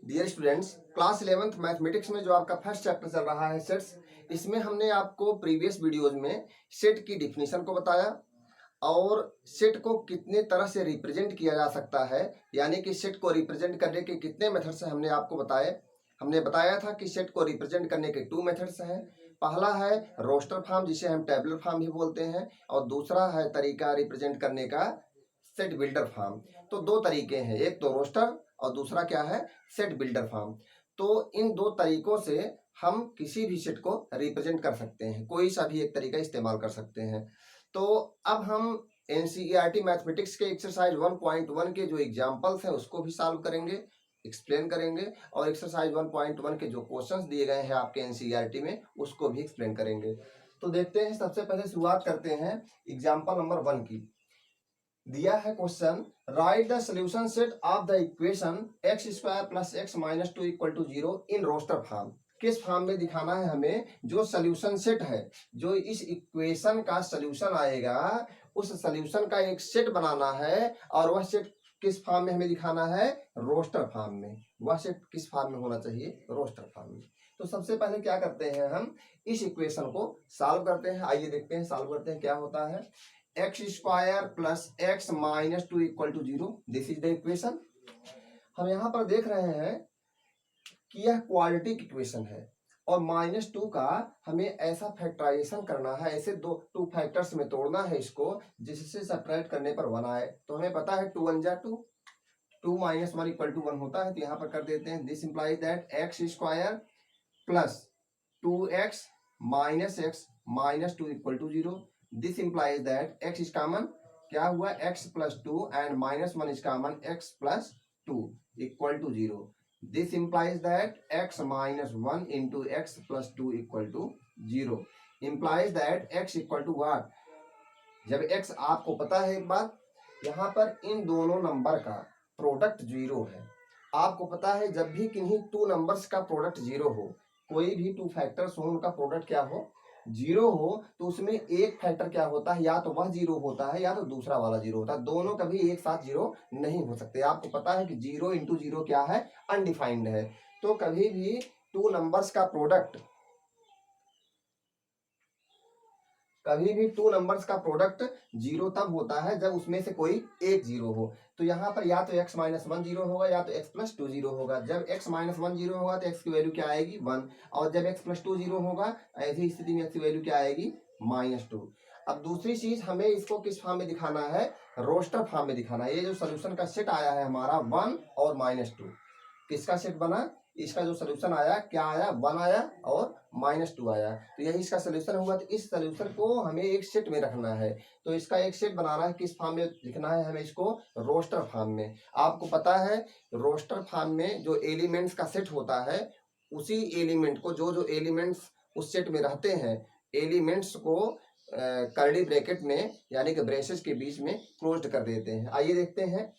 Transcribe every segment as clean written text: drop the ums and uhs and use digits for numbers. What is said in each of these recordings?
Dear students, class 11th mathematics में जो आपका फर्स्ट चैप्टर चल रहा है सेट्स, इसमें हमने आपको प्रीवियस वीडियोज में सेट की डिफिनीशन को बताया और सेट को कितने तरह से रिप्रेजेंट किया जा सकता है, यानी कि सेट को रिप्रेजेंट करने के कितने मेथड्स हैं हमने आपको बताए। हमने बताया था कि सेट को रिप्रेजेंट करने के 2 मेथड्स हैं। पहला है रोस्टर फॉर्म, जिसे हम टेबुलर फॉर्म भी बोलते हैं, और दूसरा है तरीका रिप्रेजेंट करने का सेट बिल्डर फॉर्म। तो 2 तरीके हैं, एक तो रोस्टर और दूसरा क्या है, सेट बिल्डर फॉर्म। तो इन 2 तरीकों से हम किसी भी सेट को रिप्रेजेंट कर सकते हैं, कोई सा भी एक तरीका इस्तेमाल कर सकते हैं। तो अब हम एनसीईआरटी मैथमेटिक्स के एक्सरसाइज 1.1 के जो एग्जाम्पल्स हैं उसको भी सॉल्व करेंगे, एक्सप्लेन करेंगे, और एक्सरसाइज 1.1 के जो क्वेश्चंस दिए गए हैं आपके एनसीईआरटी में उसको भी एक्सप्लेन करेंगे। तो देखते हैं, सबसे पहले शुरुआत करते हैं एग्जाम्पल नंबर 1 की। दिया है question, write the solution set of the equation x square plus x minus 2 equal to 0 in roster form. किस फॉर्म में दिखाना है हमें, जो सोल्यूशन सेट है, जो इस इक्वेशन का सोल्यूशन आएगा उस सोल्यूशन का एक सेट बनाना है, और वह सेट किस फॉर्म में हमें दिखाना है, रोस्टर फॉर्म में। वह सेट किस फॉर्म में होना चाहिए, रोस्टर फॉर्म में। तो सबसे पहले क्या करते हैं, हम इस इक्वेशन को सॉल्व करते हैं। आइए देखते हैं सॉल्व करते हैं क्या होता है। X square plus x minus 2 equal to 0, this is the equation. हम यहाँ पर देख रहे हैं कि यह क्वाड्रेटिक इक्वेशन है, और -2 का हमें ऐसा फैक्टराइजेशन करना है, ऐसे 2 फैक्टर्स में तोड़ना है इसको, जिससे सब्ट्रैक्ट करने पर 1 आए। तो हमें पता है 2 1 जा 2, 2 माइनस 1 इक्वल टू 1 होता है। तो यहाँ पर कर देते हैं, this implies that x square plus 2x minus x minus 2 equal to 0। This implies that x is common, क्या हुआ, x plus 2 and -1 is common, x plus 2 equal to 0। This implies that x minus 1 into x plus 2 equal to 0 implies that x equal to what. जब x आपको पता है, एक बात यहाँ पर इन दोनों नंबर का प्रोडक्ट 0 है। आपको पता है जब भी किन्हीं 2 नंबर्स का प्रोडक्ट 0 हो, कोई भी 2 फैक्टर्स हो, उनका प्रोडक्ट क्या हो, 0 हो, तो उसमें एक फैक्टर क्या होता है, या तो वह 0 होता है या तो दूसरा वाला 0 होता है। दोनों कभी एक साथ 0 नहीं हो सकते। आपको पता है कि 0 इंटू 0 क्या है, अनडिफाइंड है। तो कभी भी 2 नंबर्स का प्रोडक्ट, कभी भी 2 नंबर्स का प्रोडक्ट 0 तब होता है जब उसमें से कोई एक 0 हो। तो यहाँ पर या तो x माइनस 1 0 होगा या तो x प्लस 2 0 होगा। जब x माइनस 1 0 होगा तो x की वैल्यू क्या आएगी, 1, और जब x प्लस 2 0 होगा, ऐसी स्थिति में x की वैल्यू क्या आएगी, -2। अब दूसरी चीज, हमें इसको किस फॉर्म में दिखाना है, रोस्टर फॉर्म में दिखाना है। ये जो सोल्यूशन का सेट आया है हमारा 1 और -2, किसका सेट बना, इसका जो सोल्यूशन आया, क्या आया, 1 आया और -2 आया। तो यही इसका सोल्यूशन हुआ। तो इस सोल्यूशन को हमें एक सेट में रखना है। तो इसका एक सेट बनाना है, किस फॉर्म में लिखना है हमें इसको, रोस्टर फॉर्म में। आपको पता है रोस्टर फॉर्म में जो एलिमेंट्स का सेट होता है, उसी एलिमेंट को, जो जो एलिमेंट्स उस सेट में रहते हैं, एलिमेंट्स को कर्ली ब्रैकेट में यानी कि ब्रेसेस के बीच में क्लोज्ड कर देते हैं। आइए देखते हैं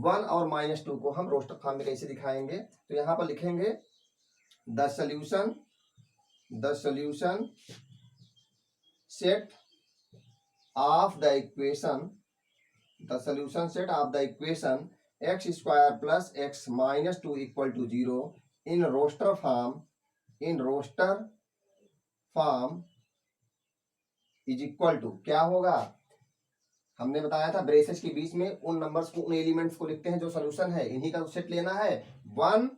1 और -2 को हम रोस्टर फॉर्म में कैसे दिखाएंगे। तो यहाँ पर लिखेंगे the solution set of the equation, the solution set of the equation x square plus x minus 2 equal to 0 in roster form is equal to, क्या होगा, हमने बताया था ब्रेसेस के बीच में उन नंबर्स को, उन एलिमेंट्स को लिखते हैं जो सोल्यूशन है, इन्हीं का सेट लेना है, 1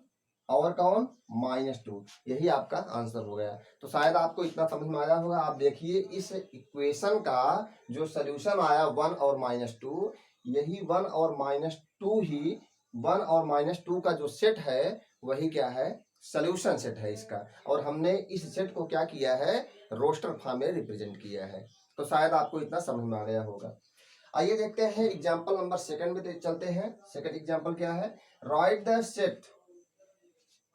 और कौन, -2। यही आपका आंसर हो गया। तो शायद आपको इतना समझ में आया होगा। आप देखिए इस इक्वेशन का जो सोल्यूशन आया 1 और -2, यही 1 और -2 ही, 1 और -2 का जो सेट है वही क्या है, सोल्यूशन सेट है इसका। और हमने इस सेट को क्या किया है, रोस्टर फॉर्म में रिप्रेजेंट किया है। तो शायद आपको इतना समझ में आ गया होगा। आइए देखते हैं एग्जाम्पल नंबर 2 में चलते हैं। सेकंड एग्जाम्पल क्या है, राइट द सेट।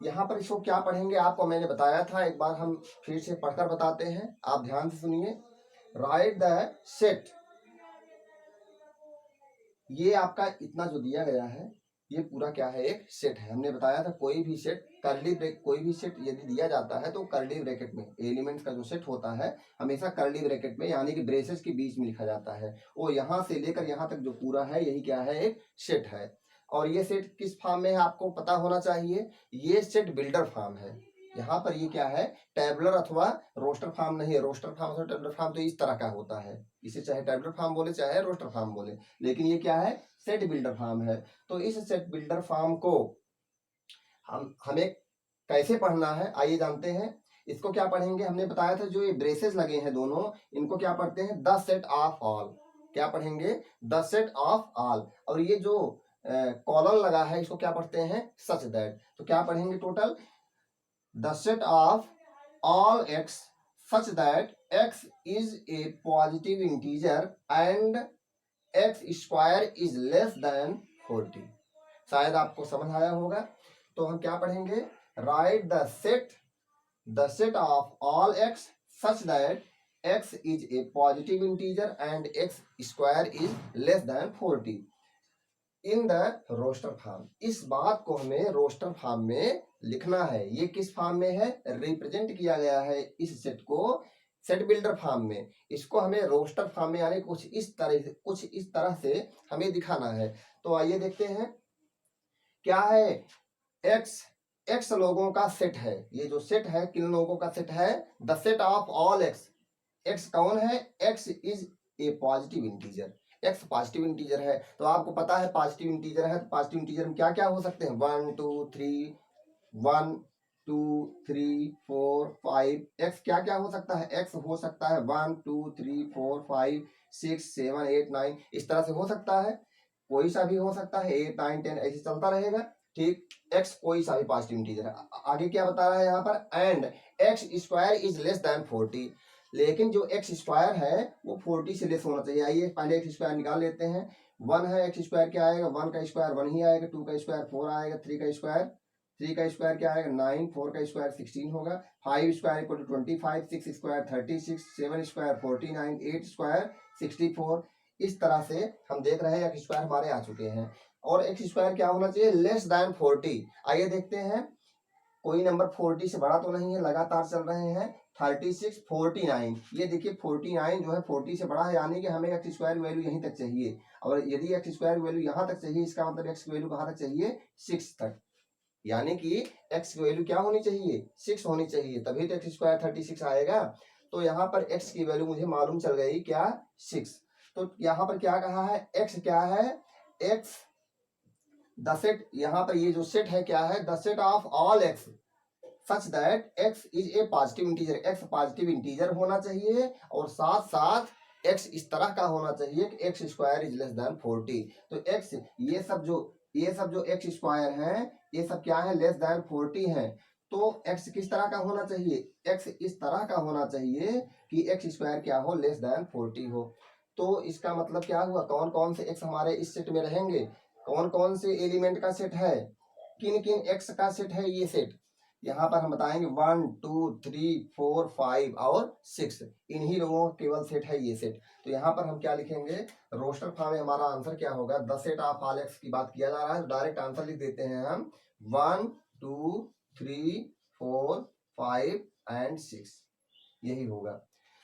यहाँ पर इसको क्या पढ़ेंगे, आपको मैंने बताया था, एक बार हम फिर से पढ़कर बताते हैं, आप ध्यान से सुनिए। राइट द सेट, ये आपका इतना जो दिया गया है, ये पूरा क्या है, एक सेट है। हमने बताया था कोई भी सेट कर्ली ब्रेक, कोई भी सेट यदि दिया जाता है तो कर्ली ब्रैकेट में, एलिमेंट्स का जो सेट होता है हमेशा कर्ली ब्रैकेट में यानी कि ब्रेसेस के बीच में लिखा जाता है। वो यहाँ से लेकर यहाँ तक जो पूरा है, यही क्या है, एक सेट है। और ये सेट किस फॉर्म में है आपको पता होना चाहिए, ये सेट बिल्डर फॉर्म है। यहाँ पर ये क्या है, टेबलर अथवा रोस्टर फॉर्म नहीं है। रोस्टर फॉर्म अथवा टेबलर फॉर्म तो इस तरह का होता है, इसे चाहे टेबलर फॉर्म बोले चाहे रोस्टर फॉर्म बोले, लेकिन ये क्या है, सेट बिल्डर फॉर्म है। तो इस सेट बिल्डर फॉर्म को हमें कैसे पढ़ना है आइए जानते हैं। इसको क्या पढ़ेंगे, हमने बताया था जो ये ब्रेसेस लगे हैं दोनों, इनको क्या पढ़ते हैं, द सेट ऑफ ऑल। क्या पढ़ेंगे, द सेट ऑफ ऑल। और ये जो कॉलन लगा है इसको क्या पढ़ते हैं, सच दैट। तो क्या पढ़ेंगे total, the set of all x such that x is a positive integer and x square is less than 40। शायद आपको समझ आया होगा। तो हम क्या पढ़ेंगे, right the set of all x such that x is a positive integer and x square is less than 40 in the roster form. इस बात को हमें रोस्टर फॉर्म में लिखना है। ये किस फॉर्म में है, रिप्रेजेंट किया गया है इस सेट को सेट बिल्डर फॉर्म में। इसको हमें रोस्टर फॉर्म में यानी कुछ इस तरह से हमें दिखाना है। तो आइए देखते हैं क्या है, एक्स लोगों का सेट है। ये जो सेट है किन लोगों का सेट है, the set of all x. X कौन है, x is A positive integer. X positive integer है। तो आपको पता है पॉजिटिव इंटीजर है, तो पॉजिटिव इंटीजर में क्या क्या हो सकते हैं, 1 2 3 1 2 3 4 5। एक्स क्या क्या हो सकता है, एक्स हो सकता है 1 2 3 4 5 6 7 8 9, इस तरह से हो सकता है। कोई सा भी हो सकता है, 8 9 10 ऐसे चलता रहेगा। ठीक, एक्स कोई सा भी पॉजिटिव इंटीजर है। आगे क्या बता रहा है यहाँ पर, and x square is less then 40। लेकिन जो एक्स स्क्वायर है वो 40 से लेस होना चाहिए। आइए पहले एक्स स्क्वायर निकाल लेते हैं। 1 है, एक्स स्क्वायर क्या आएगा, 1 का स्क्वायर 1 ही आएगा, 2 का स्क्वायर 4 आएगा, 3 का स्क्वायर क्या आएगा 9, 4 का स्क्वायर 16 होगा, 5 square equal to 25, 6 square 36, 7 square 49, 8 square 64। इस तरह से हम देख रहे हैं एक्स स्क्वायर हमारे आ चुके हैं। और एक्स स्क्वायर क्या होना चाहिए, लेस देन 40। आइए देखते हैं, कोई नंबर 40 से बड़ा तो नहीं है, लगातार चल रहे हैं। 36 49, ये देखिए 49 जो है 40 से बड़ा है, यानी कि हमें एक्स स्क्वायर वैल्यू यहीं तक चाहिए। और यदि एक्स स्क्वायर वैल्यू यहां तक चाहिए, इसका मतलब एक्स की वैल्यू कहां तक चाहिए, 6 तक। यानी कि एक्स की वैल्यू क्या होनी चाहिए, 6 होनी चाहिए, तभी तो एक्स स्क्वायर 36 आएगा। तो यहाँ पर एक्स की वैल्यू मुझे मालूम चल गई क्या, 6। तो यहाँ पर क्या कहा है, एक्स क्या है, एक्स द सेट, यहाँ पर ये जो सेट है क्या है, the set of all x such that x is A positive integer. X positive integer होना चाहिए और साथ साथ एक्स इस तरह का होना चाहिए कि x square is less then 40। तो एक्स ये सब जो एक्स स्क्वायर है ये सब क्या है, लेस देन 40 है। तो एक्स किस तरह का होना चाहिए, एक्स इस तरह का होना चाहिए कि एक्स स्क्वायर क्या हो, लेस देन 40 हो। तो इसका मतलब क्या हुआ, कौन कौन से एक्स हमारे इस सेट में रहेंगे, कौन कौन से एलिमेंट का सेट है, किन किन एक्स का सेट है ये सेट। यहाँ पर हम बताएंगे 1 2 3 4 5 और 6, इन्हीं लोगों का केवल सेट है ये सेट। तो यहाँ पर हम क्या लिखेंगे, रोस्टर फॉर्म में हमारा आंसर क्या होगा, the set of all x की बात किया जा रहा है, डायरेक्ट आंसर लिख देते हैं हम 1 2 3 4 5 एंड 6, यही होगा।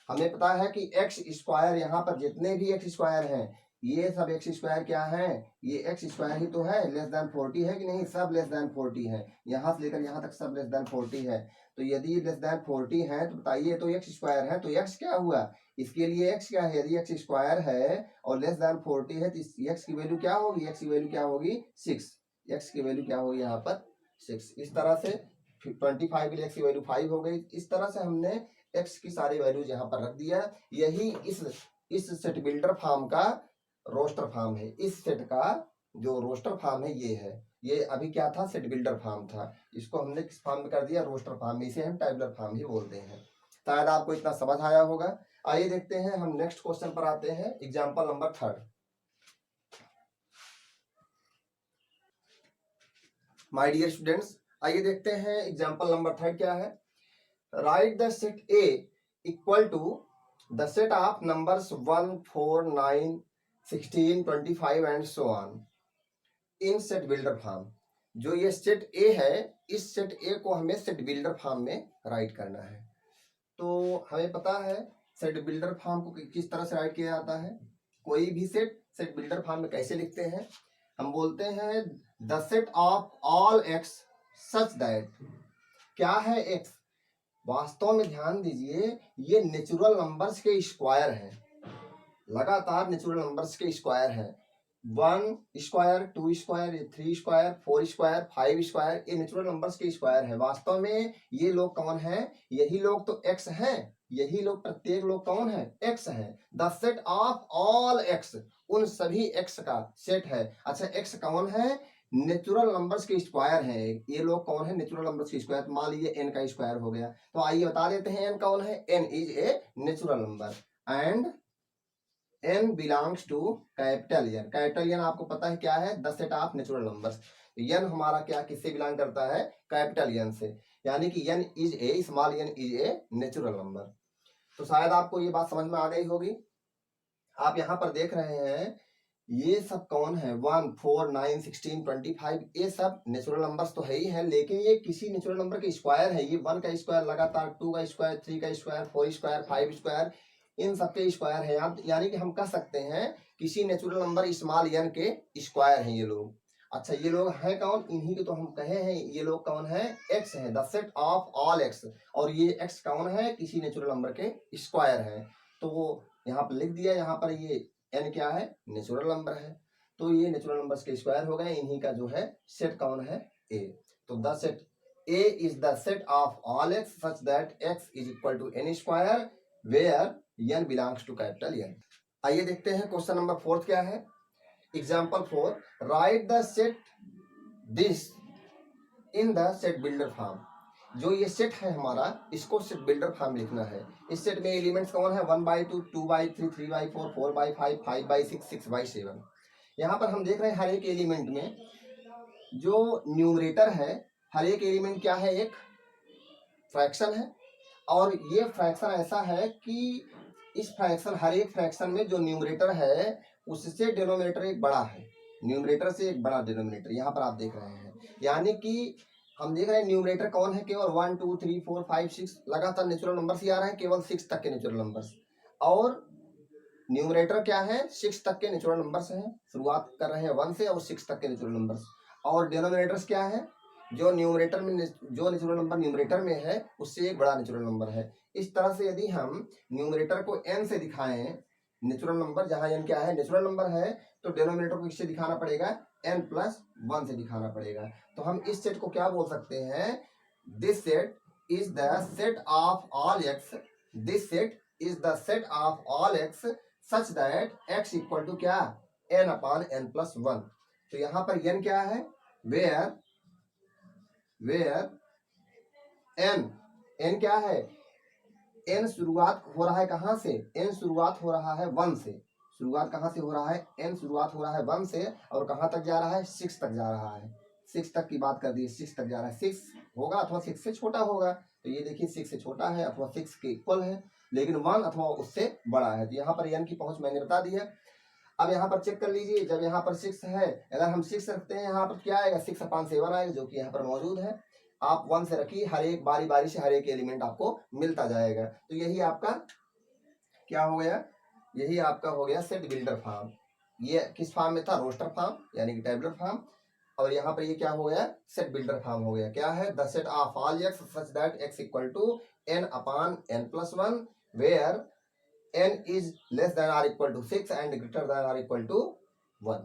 हमें पता है कि एक्स स्क्वायर, यहाँ पर जितने भी एक्स स्क्वायर हैं ये सब एक्स स्क्वायर क्या है, ये एक्स स्क्वायर ही तो है, लेस देन 40 है कि नहीं, सब लेस देन 40 है, यहाँ से लेकर यहाँ तक सब लेस देन 40 है। तो यदि लेस देन 40 है तो बताइए तो एक्स स्क्वायर है, तो एक्स क्या हुआ, इसके लिए एक्स क्या है, यदि एक्स स्क्वायर है और लेस देन 40 है तो एक्स की वैल्यू क्या होगी, एक्स की वैल्यू क्या होगी 6, एक्स की वैल्यू क्या होगी यहाँ पर 6। इस तरह से 25 के लिए एक्स की वैल्यू 5 हो गई। इस तरह से हमने एक्स की सारी वैल्यूज यहाँ पर रख दिया। यही इस सेट बिल्डर फॉर्म का रोस्टर फॉर्म है। इस सेट का जो रोस्टर फॉर्म है ये है, ये अभी क्या था, सेट बिल्डर फॉर्म था, इसको हमने किस फॉर्म में कर दिया, रोस्टर फॉर्म में, इसे हम टेबुलर फॉर्म ही बोलते हैं। शायद आपको इतना समझ आया होगा। आइए देखते हैं, हम नेक्स्ट क्वेश्चन पर आते हैं, example number 3। My dear students, आइए देखते हैं एग्जाम्पल नंबर 3 क्या है। Write the set A equal to the set of numbers 1 4 9 16 25 and so on in set builder form. जो ये सेट ए है, इस सेट ए को हमें सेट बिल्डर फॉर्म में राइट करना है। तो हमें पता है सेट बिल्डर फॉर्म को किस तरह से राइट किया जाता है। कोई भी सेट बिल्डर फॉर्म में कैसे लिखते हैं, हम बोलते हैं the set of all x such that, क्या है एक्स, वास्तव में ध्यान दीजिए ये नेचुरल नंबर्स के स्क्वायर हैं, लगातार नेचुरल नंबर्स के स्क्वायर हैं। 1 square, 2 square, 3 square, 4 square, 5 square, ये नेचुरल नंबर्स के स्क्वायर है। वास्तव में ये लोग कौन है, यही लोग तो एक्स हैं, यही लोग प्रत्येक लोग कौन है, एक्स है। The set of all x, उन सभी एक्स का सेट है। अच्छा एक्स कौन है, नेचुरल नंबर्स के स्क्वायर है। ये लोग कौन है, नेचुरल नंबर्स के स्क्वायर। मान लीजिए एन का स्क्वायर हो गया, तो आइए बता देते हैं एन कौन है। N is a natural number and n belongs to capital N. Capital N आपको पता है क्या है, the set of natural numbers. n हमारा क्या किससे बिलोंग करता है, कैपिटल एन से, यानी कि n is A, small n is a natural number. तो शायद आपको ये बात समझ में आ गई होगी। आप यहाँ पर देख रहे हैं ये सब कौन है, 1, 4, 9, 16, 25, ये सब नेचुरल नंबर्स तो है ही है, लेकिन ये किसी नेचुरल नंबर के स्क्वायर है। ये 1 का स्क्वायर लगातार, 2 का स्क्वायर, 3 का स्क्वायर, 4 स्क्वायर, 5 स्क्वायर, इन सबके स्क्वायर है। यानी कि हम कह सकते हैं किसी नेचुरल नंबर स्मॉल n के स्क्वायर हैं ये लोग। अच्छा ये लोग हैं कौन, इन्हीं के तो हम कहे हैं, ये लोग कौन है, x है, the set of all x। और ये x कौन है, किसी नेचुरल नंबर के स्क्वायर है। तो वो यहाँ पर लिख दिया, यहाँ पर ये n क्या है, नेचुरल नंबर है। तो ये नेचुरल नंबर्स के स्क्वायर हो गए, इन्हीं का जो है सेट कौन है, a। तो the set a is the set of all x such that x is equal to n square where n belongs to capital n। आइए देखते हैं क्वेश्चन नंबर 4 क्या है। Example 4, write the set this in the set builder form. जो ये set है हमारा, इसको सेट बिल्डर फॉर्म लिखना है। इस सेट में एलिमेंट्स कौन है, 1/2, 2/3, 3/4, 4/5, 5/6, 6/7। यहाँ पर हम देख रहे हैं हर एक एलिमेंट में जो न्यूमरेटर है, हर एक एलिमेंट क्या है, एक फ्रैक्शन है। और ये फ्रैक्शन ऐसा है कि इस फ्रैक्शन, हर एक फ्रैक्शन में जो न्यूमरेटर है उससे डिनोमिनेटर एक बड़ा है, न्यूमरेटर से एक बड़ा डिनोमिनेटर, यहाँ पर आप देख रहे हैं। यानी कि हम देख रहे हैं न्यूमरेटर कौन है, केवल 1, 2, 3, 4, 5, 6 लगातार नेचुरल नंबर्स ही आ रहे हैं, केवल 6 तक के नेचुरल नंबर्स। और न्यूमरेटर क्या है, 6 तक के नेचुरल नंबर्स हैं, शुरुआत कर रहे हैं 1 से और 6 तक के नेचुरल नंबर्स। और डिनोमिनेटर्स क्या है, जो न्यूमरेटर में, जो नेचुरल नंबर न्यूमरेटर में है उससे एक बड़ा नेचुरल नंबर है। इस तरह से यदि हम न्यूमरेटर को n से दिखाएं, नेचुरल नंबर जहां n क्या है, नेचुरल नंबर है, तो डिनोमिनेटर को इससे दिखाना पड़ेगा, n+1 से दिखाना पड़ेगा। तो हम इस सेट को क्या बोल सकते हैं, this set is the set of all x, this set is the set of all x such that x equal to क्या, n/n+1। तो यहाँ पर n क्या है, वेयर n क्या है, n शुरुआत हो रहा है कहां से, n शुरुआत हो रहा है 1 से। शुरुआत कहां से हो रहा है, n शुरुआत हो रहा है 1 से, और कहां तक जा रहा है, 6 तक जा रहा है। 6 तक की बात कर दी, 6 तक जा रहा है। 6 होगा अथवा 6 से छोटा होगा, तो ये देखिए 6 से छोटा है अथवा 6 के इक्वल है, लेकिन 1 अथवा उससे बड़ा है। तो यहाँ पर n की पहुंच मैंने बता दी है। अब यहाँ पर चेक कर लीजिए, जब यहाँ पर 6 है, अगर हम 6 रखते हैं यहाँ पर क्या आएगा, 6/7 आएगा, जो कि यहाँ पर मौजूद है। आप 1 से रखिए, हर एक बारी बारी से हर एक एलिमेंट आपको मिलता जाएगा। तो यही आपका क्या हो गया, यही आपका हो गया सेट बिल्डर फॉर्म। ये किस फॉर्म में था, रोस्टर फॉर्म यानी कि टेबलर फॉर्म। और यहाँ पर ये क्या हो गया, सेट बिल्डर फॉर्म हो गया। क्या है, the set of all x such that x equal to n/n+1 where n is less than or equal to 6 and greater than or equal to 1।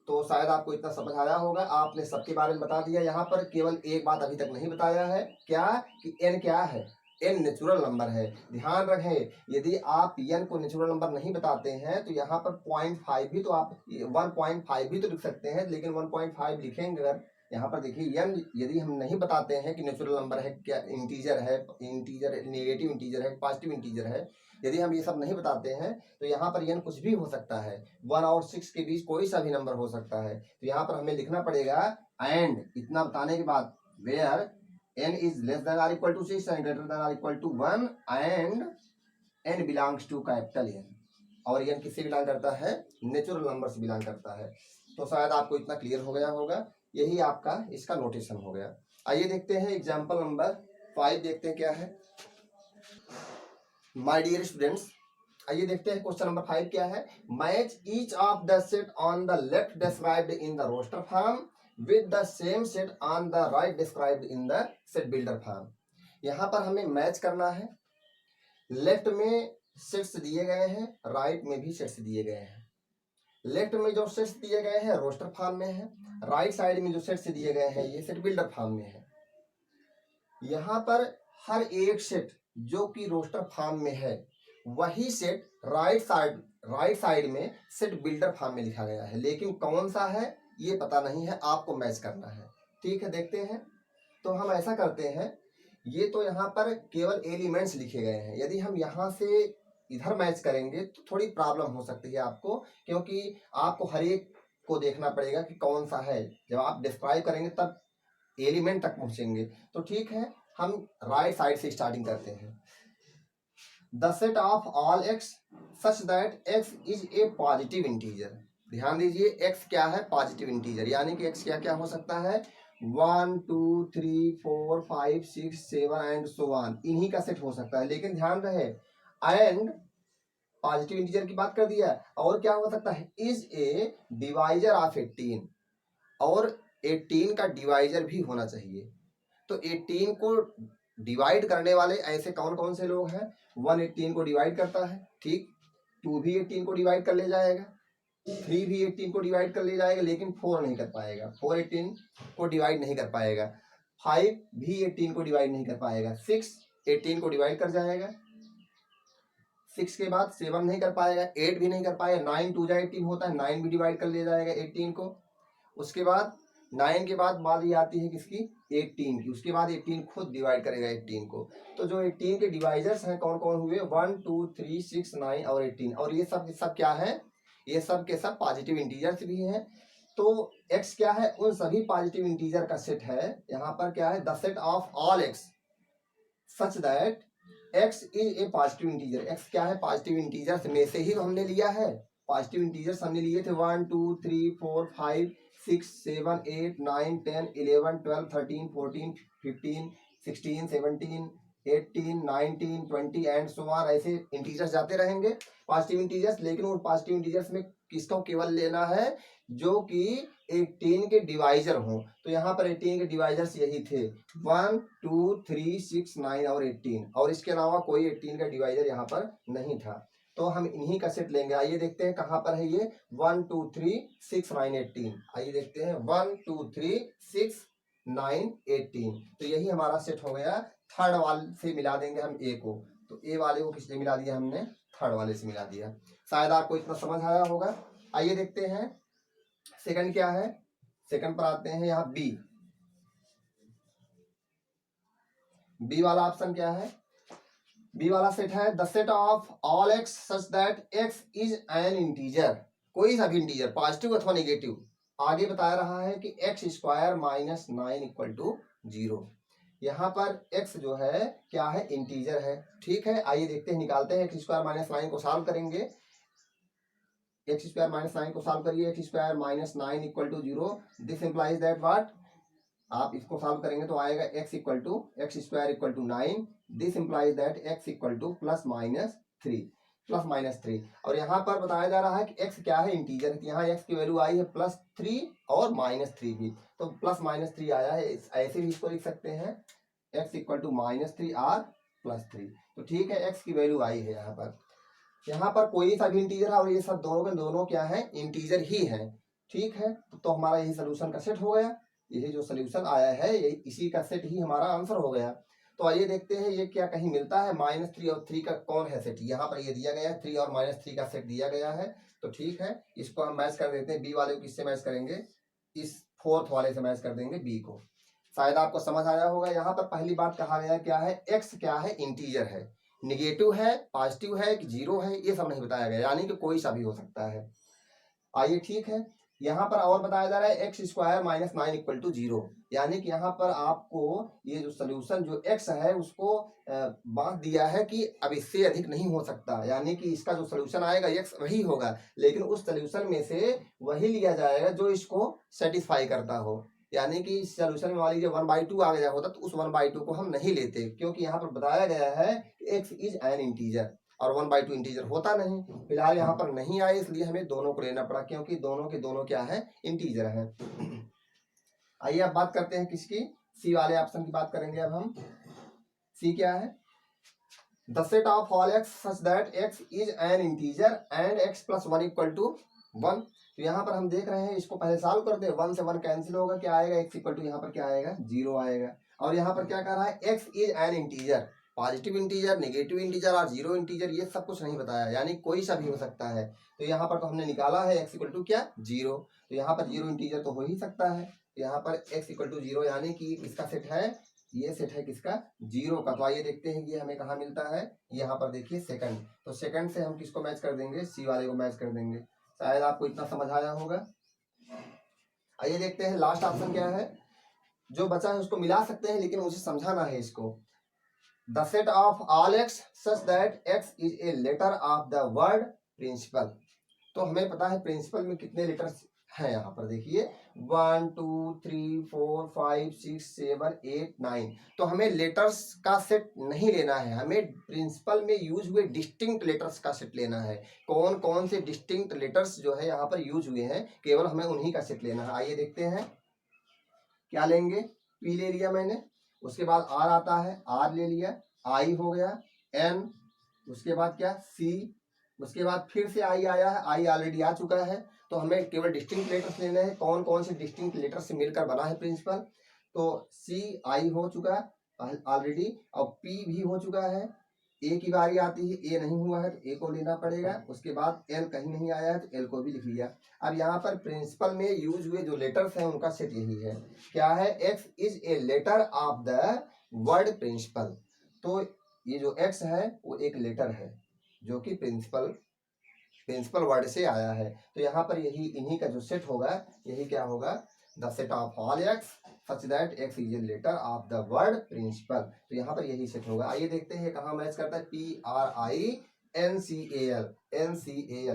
तो शायद आपको इतना समझ आया होगा। आपने सबके बारे में बता दिया। यहाँ पर केवल एक बात अभी तक नहीं बताया है, क्या कि n क्या है, n नेचुरल नंबर है। ध्यान रखें, यदि आप n को नेचुरल नंबर नहीं बताते हैं तो यहाँ पर 0.5 भी, तो आप 1.5 भी तो लिख सकते हैं, लेकिन 1.5 लिखेंगे अगर, यहाँ पर देखिए n यदि हम नहीं बताते हैं कि नेचुरल नंबर है, क्या इंटीजर है, इंटीजर नेगेटिव इंटीजर है, पॉजिटिव इंटीजर है, यदि हम ये सब नहीं बताते हैं तो यहाँ पर n कुछ भी हो सकता है, 1 और 6 के बीच कोई सा भी नंबर हो सकता है। तो यहाँ पर हमें लिखना पड़ेगा, एंड इतना बताने के बाद where n is less than or equal to 6 and greater than or equal to 1 and n belongs to capital n। और n किससे बिलोंग करता है, नेचुरल नंबर से बिलोंग करता है। तो शायद आपको इतना क्लियर हो गया होगा, यही आपका इसका नोटेशन हो गया। आइए देखते हैं एग्जाम्पल नंबर 5, देखते हैं क्या है। माय डियर स्टूडेंट्स, आइए देखते हैं क्वेश्चन नंबर 5 क्या है। Match each of the set on the left described in the roster form with the same set on the right described in the set builder form. यहाँ पर हमें match करना है। लेफ्ट में सेट्स दिए गए हैं, राइट में भी सेट्स दिए गए हैं। लेफ्ट में जो सेट्स दिए गए हैं रोस्टर फॉर्म में है, राइट साइड में जो सेट्स दिए गए हैं ये सेट बिल्डर फॉर्म में है। यहाँ पर हर एक सेट जो कि रोस्टर फॉर्म में है वही सेट राइट साइड में सेट बिल्डर फॉर्म में लिखा गया है, लेकिन कौन सा है ये पता नहीं है, आपको मैच करना है। ठीक है, देखते हैं। तो हम ऐसा करते हैं, ये तो यहाँ पर केवल एलिमेंट्स लिखे गए हैं। यदि हम यहाँ से इधर मैच करेंगे तो थोड़ी प्रॉब्लम हो सकती है आपको, क्योंकि आपको हर एक को देखना पड़ेगा कि कौन सा है। जब आप डिस्क्राइब करेंगे तब एलिमेंट तक पहुंचेंगे। तो ठीक है, हम राइट साइड से स्टार्टिंग करते हैं। The set of all x such that x is A positive integer. ध्यान दीजिए, एक्स क्या है? Positive integer. यानी कि एक्स क्या क्या हो सकता है? 1 2 3 4 5 6 7 एंड सो ऑन, इन्हीं का सेट हो सकता है। लेकिन ध्यान रहे, एंड पॉजिटिव इंटीजर की बात कर दिया। और क्या हो सकता है? इज ए डिवाइजर ऑफ 18, और 18 का डिवाइजर भी होना चाहिए। तो 18 को डिवाइड करने वाले ऐसे कौन कौन से लोग हैं? 1 18 को डिवाइड करता है, ठीक। 2 भी 18 को डिवाइड कर ले जाएगा, 3 भी 18 को डिवाइड कर ले जाएगा, लेकिन 4 नहीं कर पाएगा। 4 18 को डिवाइड नहीं कर पाएगा। 5 भी 18 को डिवाइड नहीं कर पाएगा। 6 18 को डिवाइड कर जाएगा। 6 के बाद 7 नहीं कर पाएगा, 8 भी नहीं कर पाएगा। 9 2 जा 18 होता है, 9 भी डिवाइड कर ले जाएगा 18 को। उसके बाद 9 के बाद बात ये आती है किसकी? 18 की। उसके बाद 18 खुद डिवाइड करेगा 18 को। तो जो 18 के डिवाइजर्स हैं कौन कौन हुए? 1 2 3 6 9 और 18। और ये सब क्या है? ये सब के सब पॉजिटिव इंटीजर्स भी हैं। तो x क्या है? उन सभी पॉजिटिव इंटीजर का सेट है। यहाँ पर क्या है? The set of all x such that x is a positive integer. x क्या है? पॉजिटिव इंटीजर्स में से ही हमने लिया है। पॉजिटिव इंटीजर्स हमने लिए थे 1 2 3 4 5 6 7 8 9 10 11 12 13 14 15 16 17 18 19 20 एंड सो ऑन। ऐसे इंटीजर्स जाते रहेंगे पॉजिटिव इंटीजर्स। लेकिन उन पॉजिटिव इंटीजर्स में किसको केवल लेना है? जो कि 18 के डिवाइजर हों। तो यहाँ पर 18 के डिवाइजर्स यही थे, 1 2 3 6 9 और 18, और इसके अलावा कोई 18 का डिवाइजर यहाँ पर नहीं था। तो हम इन्हीं का सेट लेंगे। आइए देखते हैं कहाँ पर है ये 1 2 3 6 9 18। आइए देखते हैं 1 2 3 6 9 18। तो यही हमारा सेट हो गया। थर्ड वाले से मिला देंगे हम ए को। तो ए वाले को किससे मिला दिया हमने? थर्ड वाले से मिला दिया। शायद आपको इतना समझ आया होगा। आइए देखते हैं सेकंड क्या है। सेकंड पर आते हैं, यहाँ बी। बी वाला ऑप्शन क्या है? बी वाला सेट है the set of all x such that x is an integer. कोई सा भी इंटीजर, पॉजिटिव अथवा नेगेटिव। आगे बता रहा है कि x square minus 9 equal to 0। यहाँ पर x जो है क्या है? इंटीजर है। ठीक है, आइए देखते हैं, निकालते हैं। एक्स स्क्वायर माइनस 9 को सॉल्व करेंगे। एक्स स्क्वायर माइनस 9 को सॉल्व करिए। X square minus 9 equal to 0। This implies that what? आप इसको सॉल्व करेंगे तो आएगा x equal to x square equal to 9। This implies that x equal to plus minus 3। और यहाँ पर बताया जा रहा है कि x क्या है? इंटीजर। यहाँ x की वैल्यू आई है +3 और -3 भी, तो +-3 आया है। ऐसे भी इसको लिख सकते हैं, x इक्वल टू -3 और +3। तो ठीक है, x की वैल्यू आई है यहाँ पर। यहाँ पर कोई सा भी इंटीजर है, और ये सब दोनों के दोनों क्या है? इंटीजर ही है। ठीक है, तो हमारा यही सोल्यूशन का सेट हो गया। यही जो सोल्यूशन आया है ये इसी का सेट ही हमारा आंसर हो गया। तो आइए देखते हैं ये क्या कहीं मिलता है। -3 और 3 का कौन है सेट? यहाँ पर ये दिया गया है, 3 और -3 का सेट दिया गया है। तो ठीक है, इसको हम मैच कर देते हैं। बी वाले को किससे मैच करेंगे? इस फोर्थ वाले से मैच कर देंगे बी को। शायद आपको समझ आया होगा। यहाँ पर पहली बात कहा गया क्या है? एक्स क्या है? इंटीजर है। निगेटिव है, पॉजिटिव है कि 0 है, ये सब नहीं बताया गया, यानी कि कोई सा भी हो सकता है। आइए ठीक है, यहाँ पर और बताया जा रहा है x square minus 9 equal to 0। यानी कि यहाँ पर आपको ये जो सोल्यूशन जो x है उसको बांट दिया है कि अब इससे अधिक नहीं हो सकता। यानी कि इसका जो सोल्यूशन आएगा x वही होगा, लेकिन उस सोल्यूशन में से वही लिया जाएगा जो इसको सेटिस्फाई करता हो। यानी कि इस सोल्यूशन में मान लीजिए 1/2 आ गया होता तो उस 1/2 को हम नहीं लेते, क्योंकि यहाँ पर बताया गया है कि x इज एन इंटीजर। और 1/2 इंटीजर होता नहीं। फिलहाल यहाँ पर नहीं आए इसलिए हमें दोनों को लेना पड़ा, क्योंकि दोनों के दोनों क्या है, इंटीजर है। आइए अब बात करते हैं किसकी, सी वाले ऑप्शन की बात करेंगे। अब हम सी क्या है, the set of all x such that x is an integer and x plus 1 equal to 1। तो यहाँ पर हम देख रहे हैं, इसको पहले सॉल्व कर दे, 1 से 1 कैंसिल होगा, क्या आएगा, एक्स इक्वल टू यहाँ पर क्या आएगा, 0 आएगा। और यहाँ पर क्या कह रहा है, x is an integer, positive integer, negative integer और 0 इंटीजर, ये सब कुछ नहीं बताया, यानी कोई सा भी हो सकता है। तो यहाँ पर तो हमने निकाला है एक्स इक्वल टू क्या, 0, तो यहाँ पर 0 इंटीजर तो हो ही सकता है। यहाँ पर एक्स इक्वल टू 0 यानी कि किसका सेट है, ये सेट है किसका, 0 का। तो आइए देखते हैं कि हमें कहाँ मिलता है, यहाँ पर देखिए सेकंड, तो सेकंड से हम किसको मैच कर देंगे, सी वाले को मैच कर देंगे। शायद आपको इतना समझ आया होगा। आइए देखते हैं लास्ट ऑप्शन क्या है, जो बचा है उसको मिला सकते हैं लेकिन मुझे समझाना है इसको। The set of all x such that x is a letter of the word principal. तो हमें पता है प्रिंसिपल में कितने लेटर्स हैं, यहाँ पर देखिए 1 2 3 4 5 6 7 8 9। तो हमें लेटर्स का सेट नहीं लेना है, हमें प्रिंसिपल में यूज हुए डिस्टिंक्ट लेटर्स का सेट लेना है। कौन कौन से डिस्टिंक्ट लेटर्स जो है यहाँ पर यूज हुए हैं, केवल हमें उन्हीं का सेट लेना है। आइए देखते हैं, क्या लेंगे, पी ले लिया मैंने, उसके बाद आर आता है, आर ले लिया, आई हो गया, एन, उसके बाद क्या, सी, उसके बाद फिर से आई आया है, आई ऑलरेडी आ चुका है। तो हमें केवल डिस्टिंक्ट लेटर्स लेने हैं, कौन कौन से डिस्टिंक्ट लेटर्स से मिलकर बना है प्रिंसिपल। तो सी आई हो चुका है ऑलरेडी, और पी भी हो चुका है, ए की बारी आती है, ए नहीं हुआ है तो ए को लेना पड़ेगा, उसके बाद एल कहीं नहीं आया है तो एल को भी लिख लिया। अब यहाँ पर प्रिंसिपल में यूज हुए जो लेटर्स हैं उनका सेट यही है, क्या है, x is a letter of the word principal. तो ये जो एक्स है वो एक लेटर है जो कि प्रिंसिपल वर्ड से आया है। तो यहाँ पर यही इन्हीं का जो सेट होगा, यही क्या होगा, the set of all x such that x is a letter of the word principal. तो यहाँ पर यही सेट होगा। आइए देखते हैं कहाँ मैच करता है, PRINCAL,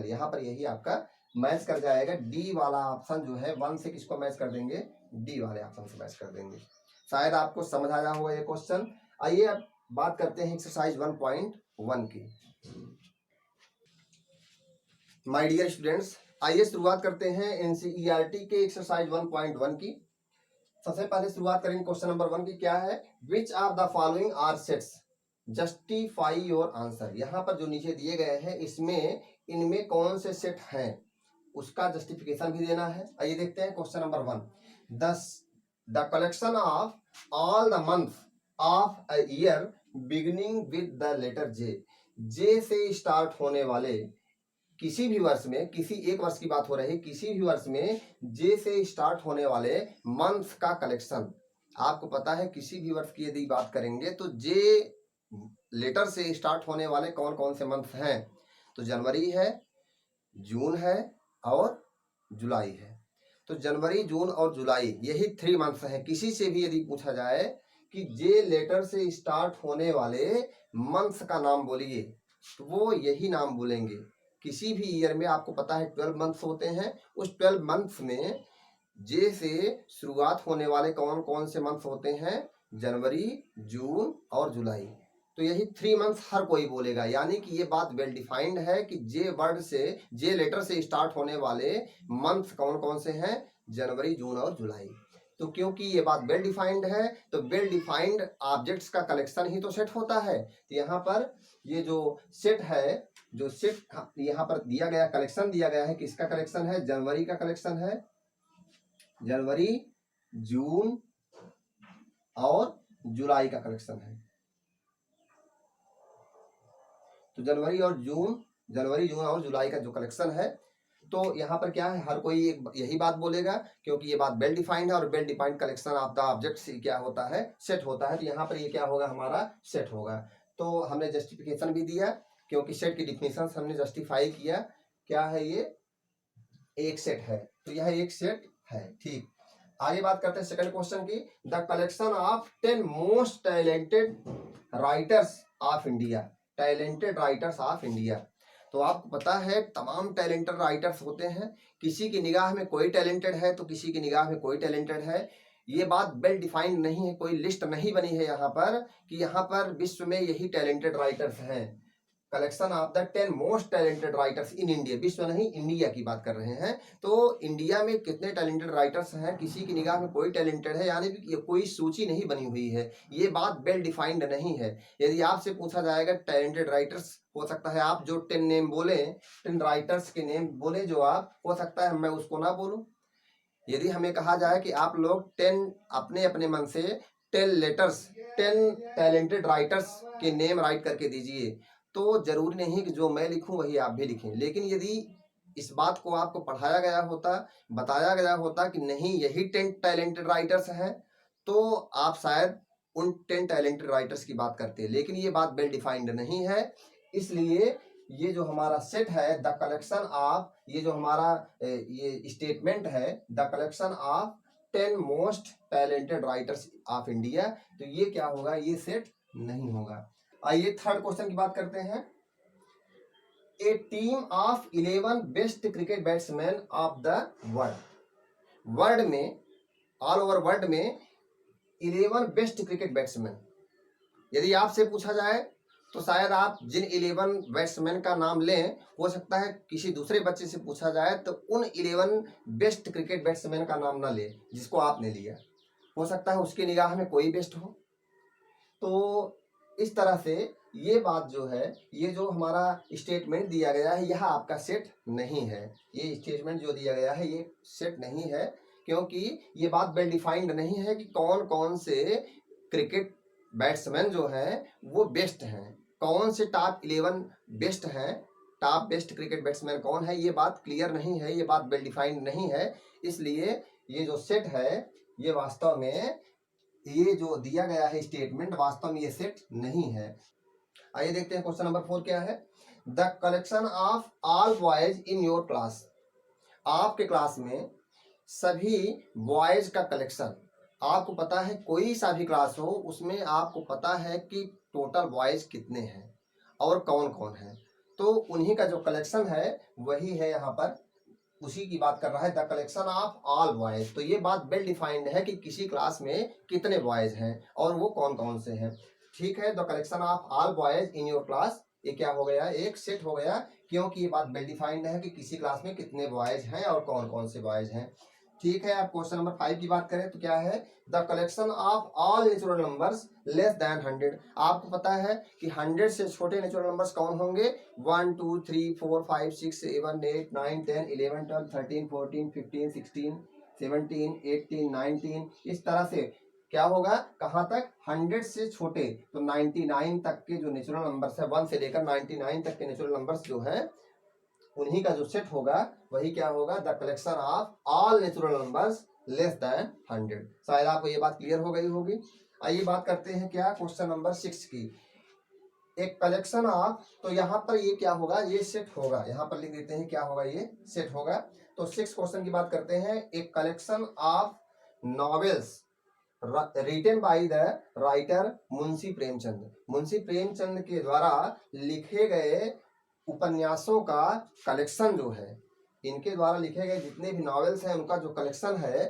यहाँ पर यही आपका मैच कर जाएगा। डी वाला ऑप्शन जो है 1 से किसको मैच कर देंगे, डी वाले ऑप्शन से मैच कर देंगे। शायद आपको समझ आया होगा ये क्वेश्चन। आइए अब बात करते हैं एक्सरसाइज 1.1 की। माय डियर स्टूडेंट्स, आइए शुरुआत करते हैं एनसीईआरटी के एक्सरसाइज 1.1 की। सबसे पहले शुरुआत करेंगे क्वेश्चन नंबर 1 की, क्या है, which of the following are sets, justify your answer. यहाँ पर जो नीचे दिए गए हैं इसमें इनमें कौन से सेट हैं उसका जस्टिफिकेशन भी देना है। आइए देखते हैं question number 1, the collection of all the month of a year beginning with the letter J, J से स्टार्ट होने वाले किसी भी वर्ष में, किसी एक वर्ष की बात हो रही, किसी भी वर्ष में जे से स्टार्ट होने वाले मंथ का कलेक्शन। आपको पता है किसी भी वर्ष की यदि बात करेंगे तो जे लेटर से स्टार्ट होने वाले कौन कौन से मंथ हैं, तो जनवरी है, जून है और जुलाई है। तो जनवरी, जून और जुलाई यही 3 मंथ्स हैं। किसी से भी यदि पूछा जाए कि जे लेटर से स्टार्ट होने वाले मंथ्स का नाम बोलिए तो वो यही नाम बोलेंगे। किसी भी ईयर में आपको पता है 12 मंथ्स होते हैं, उस 12 मंथ्स में जे से शुरुआत होने वाले कौन कौन से मंथ्स होते हैं, जनवरी, जून और जुलाई। तो यही 3 मंथ्स हर कोई बोलेगा, यानी कि ये बात वेल डिफाइंड है कि जे वर्ड से, जे लेटर से स्टार्ट होने वाले मंथ्स कौन कौन से हैं, जनवरी, जून और जुलाई। तो क्योंकि ये बात वेल डिफाइंड है तो वेल डिफाइंड ऑब्जेक्ट्स का कलेक्शन ही तो सेट होता है। तो यहाँ पर ये जो सेट है, जो सेट यहाँ पर दिया गया, कलेक्शन दिया गया है, किसका कलेक्शन है, जनवरी का कलेक्शन है, जनवरी, जून और जुलाई का कलेक्शन है। तो जनवरी, जून और जुलाई का जो कलेक्शन है, तो यहाँ पर क्या है, हर कोई यही बात बोलेगा क्योंकि ये बात वेल डिफाइंड है और well defined collection of the object से क्या होता है, सेट होता है। तो यहाँ पर ये क्या होगा, हमारा सेट होगा। तो हमने जस्टिफिकेशन भी दिया क्योंकि सेट की डिफिनेशन हमने जस्टिफाई किया, क्या है ये, एक सेट है, तो यह एक सेट है। ठीक, आगे बात करते हैं सेकंड क्वेश्चन की, the collection of 10 most talented writers of India, talented writers of India. तो आपको पता है तमाम टैलेंटेड राइटर्स होते हैं, किसी की निगाह में कोई टैलेंटेड है तो किसी की निगाह में कोई टैलेंटेड है। ये बात वेल डिफाइंड नहीं है, कोई लिस्ट नहीं बनी है यहाँ पर कि यहाँ पर विश्व में यही टैलेंटेड राइटर्स हैं। Collection of the 10 most talented writers in India, विश्व नहीं इंडिया की बात कर रहे हैं। तो इंडिया में कितने टैलेंटेड राइटर्स हैं, किसी की निगाह में कोई टैलेंटेड है, यानी कि कोई सूची नहीं बनी हुई है, ये बात वेल डिफाइंड नहीं है। यदि आपसे पूछा जाएगा टैलेंटेड राइटर्स, हो सकता है आप जो 10 नेम बोले, 10 राइटर्स के नेम बोले जो आप, हो सकता है मैं उसको ना बोलूं। यदि हमें कहा जाए कि आप लोग 10 अपने अपने मन से 10 लेटर्स, 10 टैलेंटेड राइटर्स के नेम राइट करके दीजिए, तो जरूरी नहीं कि जो मैं लिखूं वही आप भी लिखें। लेकिन यदि इस बात को आपको पढ़ाया गया होता, बताया गया होता कि नहीं यही 10 टैलेंटेड राइटर्स हैं, तो आप शायद उन 10 टैलेंटेड राइटर्स की बात करते। लेकिन ये बात वेल डिफाइंड नहीं है, इसलिए ये जो हमारा सेट है द कलेक्शन ऑफ, ये जो हमारा ये स्टेटमेंट है the collection of 10 most talented writers of India, तो ये क्या होगा, ये सेट नहीं होगा। आइए थर्ड क्वेश्चन की बात करते हैं। A team of 11 best cricket batsman of the world, world में, ऑल ओवर वर्ल्ड में 11 बेस्ट क्रिकेट बैट्समैन, यदि आपसे पूछा जाए तो शायद आप जिन 11 बैट्समैन का नाम लें, हो सकता है किसी दूसरे बच्चे से पूछा जाए तो उन 11 बेस्ट क्रिकेट बैट्समैन का नाम ना ले जिसको आपने लिया, हो सकता है उसकी निगाह में कोई बेस्ट हो। तो इस तरह से ये बात जो है, ये जो हमारा स्टेटमेंट दिया गया है यह आपका सेट नहीं है, ये स्टेटमेंट जो दिया गया है ये सेट नहीं है, क्योंकि ये बात वेल डिफाइंड नहीं है कि कौन कौन से क्रिकेट बैट्समैन जो हैं वो बेस्ट हैं, कौन से टॉप 11 बेस्ट हैं, टॉप बेस्ट क्रिकेट बैट्समैन कौन है, ये बात क्लियर नहीं है, ये बात वेल डिफाइंड नहीं है। इसलिए ये जो सेट है ये वास्तव में, ये जो दिया गया है स्टेटमेंट वास्तव में ये सेट नहीं है। आइए देखते हैं क्वेश्चन नंबर 4 क्या है। The collection of all boys in your class, आपके क्लास में सभी बॉयज का कलेक्शन, आपको पता है कोई सा भी क्लास हो उसमें आपको पता है कि टोटल बॉयज कितने हैं और कौन कौन है, तो उन्हीं का जो कलेक्शन है वही है यहाँ पर, उसी की बात कर रहा है the collection of all boys. तो ये बात वेल डिफाइंड है कि किसी क्लास में कितने बॉयज हैं और वो कौन कौन से हैं। ठीक है, the collection of all boys in your class, ये क्या हो गया, एक सेट हो गया, क्योंकि ये बात वेल डिफाइंड है कि किसी क्लास में कितने बॉयज हैं और कौन कौन से बॉयज हैं। ठीक है, अब क्वेश्चन नंबर 5 की बात करें तो क्या है, the collection of all natural numbers less than 100, आपको पता है कि 100 से छोटे नेचुरल नंबर्स कौन होंगे, 1 2 3 4 5 6 7 8 9 10 11 12 13 14 15 16 17 18 19, इस तरह से क्या होगा, कहाँ तक, 100 से छोटे, तो 99 तक के जो नेचुरल नंबर्स है, 1 से लेकर 99 तक के नेचुरल नंबर्स जो है उन्हीं का जो सेट होगा वही क्या होगा, the collection of all natural numbers less than 100। शायद आपको ये बात क्लियर हो गई होगी। आइए बात करते हैं क्या, क्वेश्चन नंबर 6 की, एक कलेक्शन ऑफ, तो यहाँ पर ये क्या होगा, ये सेट होगा, यहाँ पर लिख देते हैं क्या होगा, ये सेट होगा। तो 6 क्वेश्चन की बात करते हैं, एक collection of novels written by the writer Munshi Premchand, Munshi Premchand के द्वारा लिखे गए उपन्यासों का कलेक्शन जो है, इनके द्वारा लिखे गए जितने भी नॉवेल्स हैं उनका जो कलेक्शन है,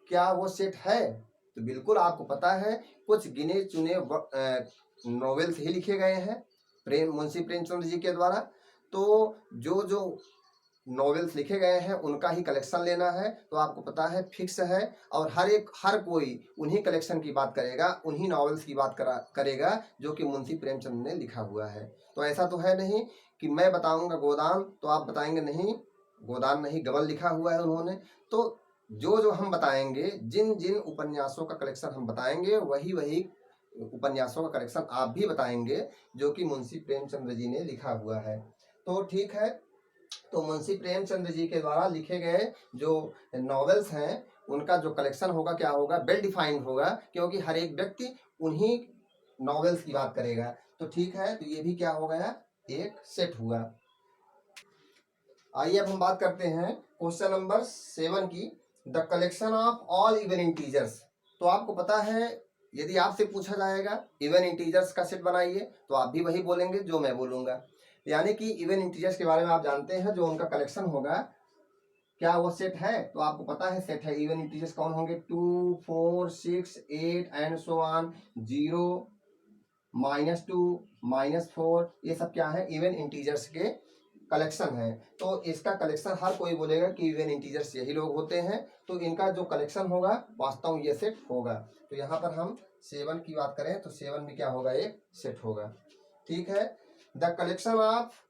क्या वो सेट है, तो बिल्कुल आपको पता है कुछ गिने चुने नॉवेल्स ही लिखे गए हैं मुंशी प्रेमचंद जी के द्वारा, तो जो जो नॉवेल्स लिखे गए हैं उनका ही कलेक्शन लेना है, तो आपको पता है फिक्स है, और हर कोई उन्हीं कलेक्शन की बात करेगा, उन्हीं नॉवेल्स की बात करेगा जो कि मुंशी प्रेमचंद ने लिखा हुआ है। तो ऐसा तो है नहीं कि मैं बताऊंगा गोदान तो आप बताएंगे नहीं, गोदान नहीं गबन लिखा हुआ है उन्होंने, तो जो जो हम बताएंगे, जिन जिन उपन्यासों का कलेक्शन हम बताएंगे वही वही उपन्यासों का कलेक्शन आप भी बताएंगे जो कि मुंशी प्रेमचंद जी ने लिखा हुआ है। तो ठीक है, तो मुंशी प्रेमचंद जी के द्वारा लिखे गए जो नॉवेल्स हैं उनका जो कलेक्शन होगा क्या होगा, वेल डिफाइंड होगा, क्योंकि हर एक व्यक्ति उन्हीं नॉवेल्स की बात करेगा। तो ठीक है, तो ये भी क्या हो गया, एक सेट हुआ। आइए अब हम बात करते हैं क्वेश्चन नंबर 7 की, the collection of all even integers. तो आपको पता है यदि आपसे पूछा जाएगा इवन इंटीजर्स का सेट बनाइए तो आप भी वही बोलेंगे जो मैं बोलूंगा, यानी कि इवन इंटीजर्स के बारे में आप जानते हैं, जो उनका कलेक्शन होगा क्या वो सेट है, तो आपको पता है सेट है। इवन इंटीजर्स कौन होंगे, 2 4 6 8 एंड सो ऑन, 0 -2, -4, ये सब क्या है, इवन इंटीजर्स के कलेक्शन है। तो इसका कलेक्शन हर कोई बोलेगा कि इवन इंटीजर्स यही लोग होते हैं, तो इनका जो कलेक्शन होगा वास्तव में ये सेट होगा। तो यहाँ पर हम 7 की बात करें तो 7 भी क्या होगा, एक सेट होगा। ठीक है। The collection of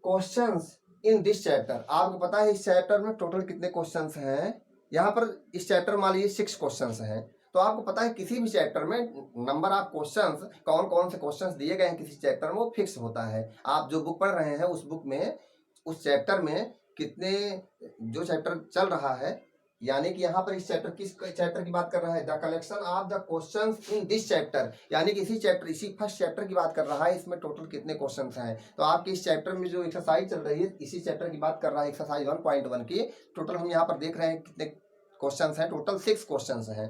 questions in this chapter, आपको पता है इस चैप्टर में टोटल कितने क्वेश्चंस हैं। यहाँ पर इस चैप्टर मान लीजिए 6 क्वेश्चंस हैं, तो आपको पता है किसी भी चैप्टर में नंबर ऑफ क्वेश्चंस, कौन कौन से क्वेश्चंस दिए गए हैं किसी चैप्टर में, वो फिक्स होता है। आप जो बुक पढ़ रहे हैं उस बुक में, उस चैप्टर में कितने, जो चैप्टर चल रहा है, यानी कि यहाँ पर इस चैप्टर, किस चैप्टर की बात कर रहा है, the collection of the questions in this chapter, यानी कि इसी चैप्टर, इसी फर्स्ट चैप्टर की बात कर रहा है, इसमें टोटल कितने क्वेश्चंस हैं। तो आपके इस चैप्टर में जो एक्सरसाइज चल रही है, इसी चैप्टर की बात कर रहा है, एक्सरसाइज 1.1 की। टोटल हम यहाँ पर देख रहे हैं कितने क्वेश्चंस हैं, टोटल 6 क्वेश्चंस हैं।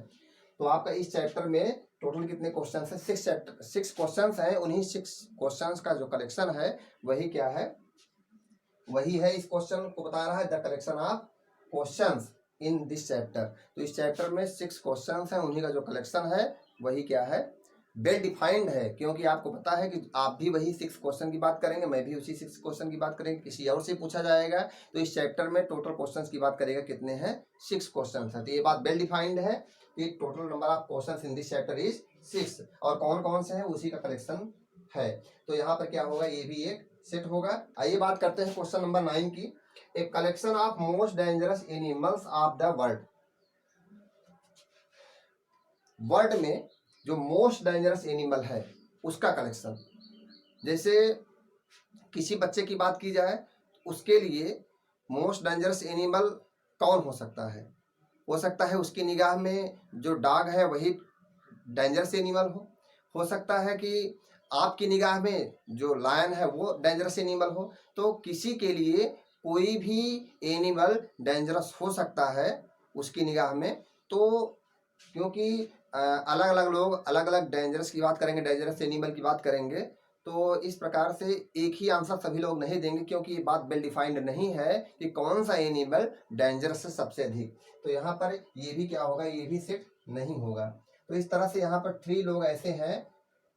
तो आपका इस चैप्टर में टोटल कितने क्वेश्चंस हैं, 6 क्वेश्चंस हैं। उन्हीं 6 क्वेश्चंस का जो कलेक्शन है वही क्या है, वही है, इस क्वेश्चन को बता रहा है, the collection of questions in this chapter. तो इस चैप्टर में 6 क्वेश्चंस हैं, उन्हीं का जो कलेक्शन है वही क्या है, वेल डिफाइंड है। क्योंकि आपको पता है कि आप भी वही 6 क्वेश्चन की बात करेंगे, मैं भी उसी 6 क्वेश्चन की बात करेंगे, किसी और से पूछा जाएगा। तो इस चैप्टर में टोटल क्वेश्चंस की बात करेगा, कितने हैं, 6 क्वेश्चंस हैं। तो ये बात वेल डिफाइंड है कि total number of questions in this chapter is 6, और कौन कौन से हैं उसी का कलेक्शन है। तो यहाँ पर क्या होगा, ये भी एक सेट होगा। आइए बात करते हैं क्वेश्चन नंबर 9 की। A collection of most dangerous animals of the world, world में जो मोस्ट डेंजरस एनिमल है उसका कलेक्शन। जैसे किसी बच्चे की बात की जाए, उसके लिए मोस्ट डेंजरस एनिमल कौन हो सकता है, हो सकता है उसकी निगाह में जो डॉग है वही डेंजरस एनिमल हो सकता है कि आपकी निगाह में जो लायन है वो डेंजरस एनिमल हो। तो किसी के लिए कोई भी एनिमल डेंजरस हो सकता है उसकी निगाह में। तो क्योंकि अलग अलग लोग अलग अलग डेंजरस की बात करेंगे, डेंजरस एनिमल की बात करेंगे, तो इस प्रकार से एक ही आंसर सभी लोग नहीं देंगे, क्योंकि ये बात वेल डिफाइंड नहीं है कि कौन सा एनिमल डेंजरस है सबसे अधिक। तो यहाँ पर ये भी क्या होगा, ये भी सेट नहीं होगा। तो इस तरह से यहाँ पर 3 लोग ऐसे हैं,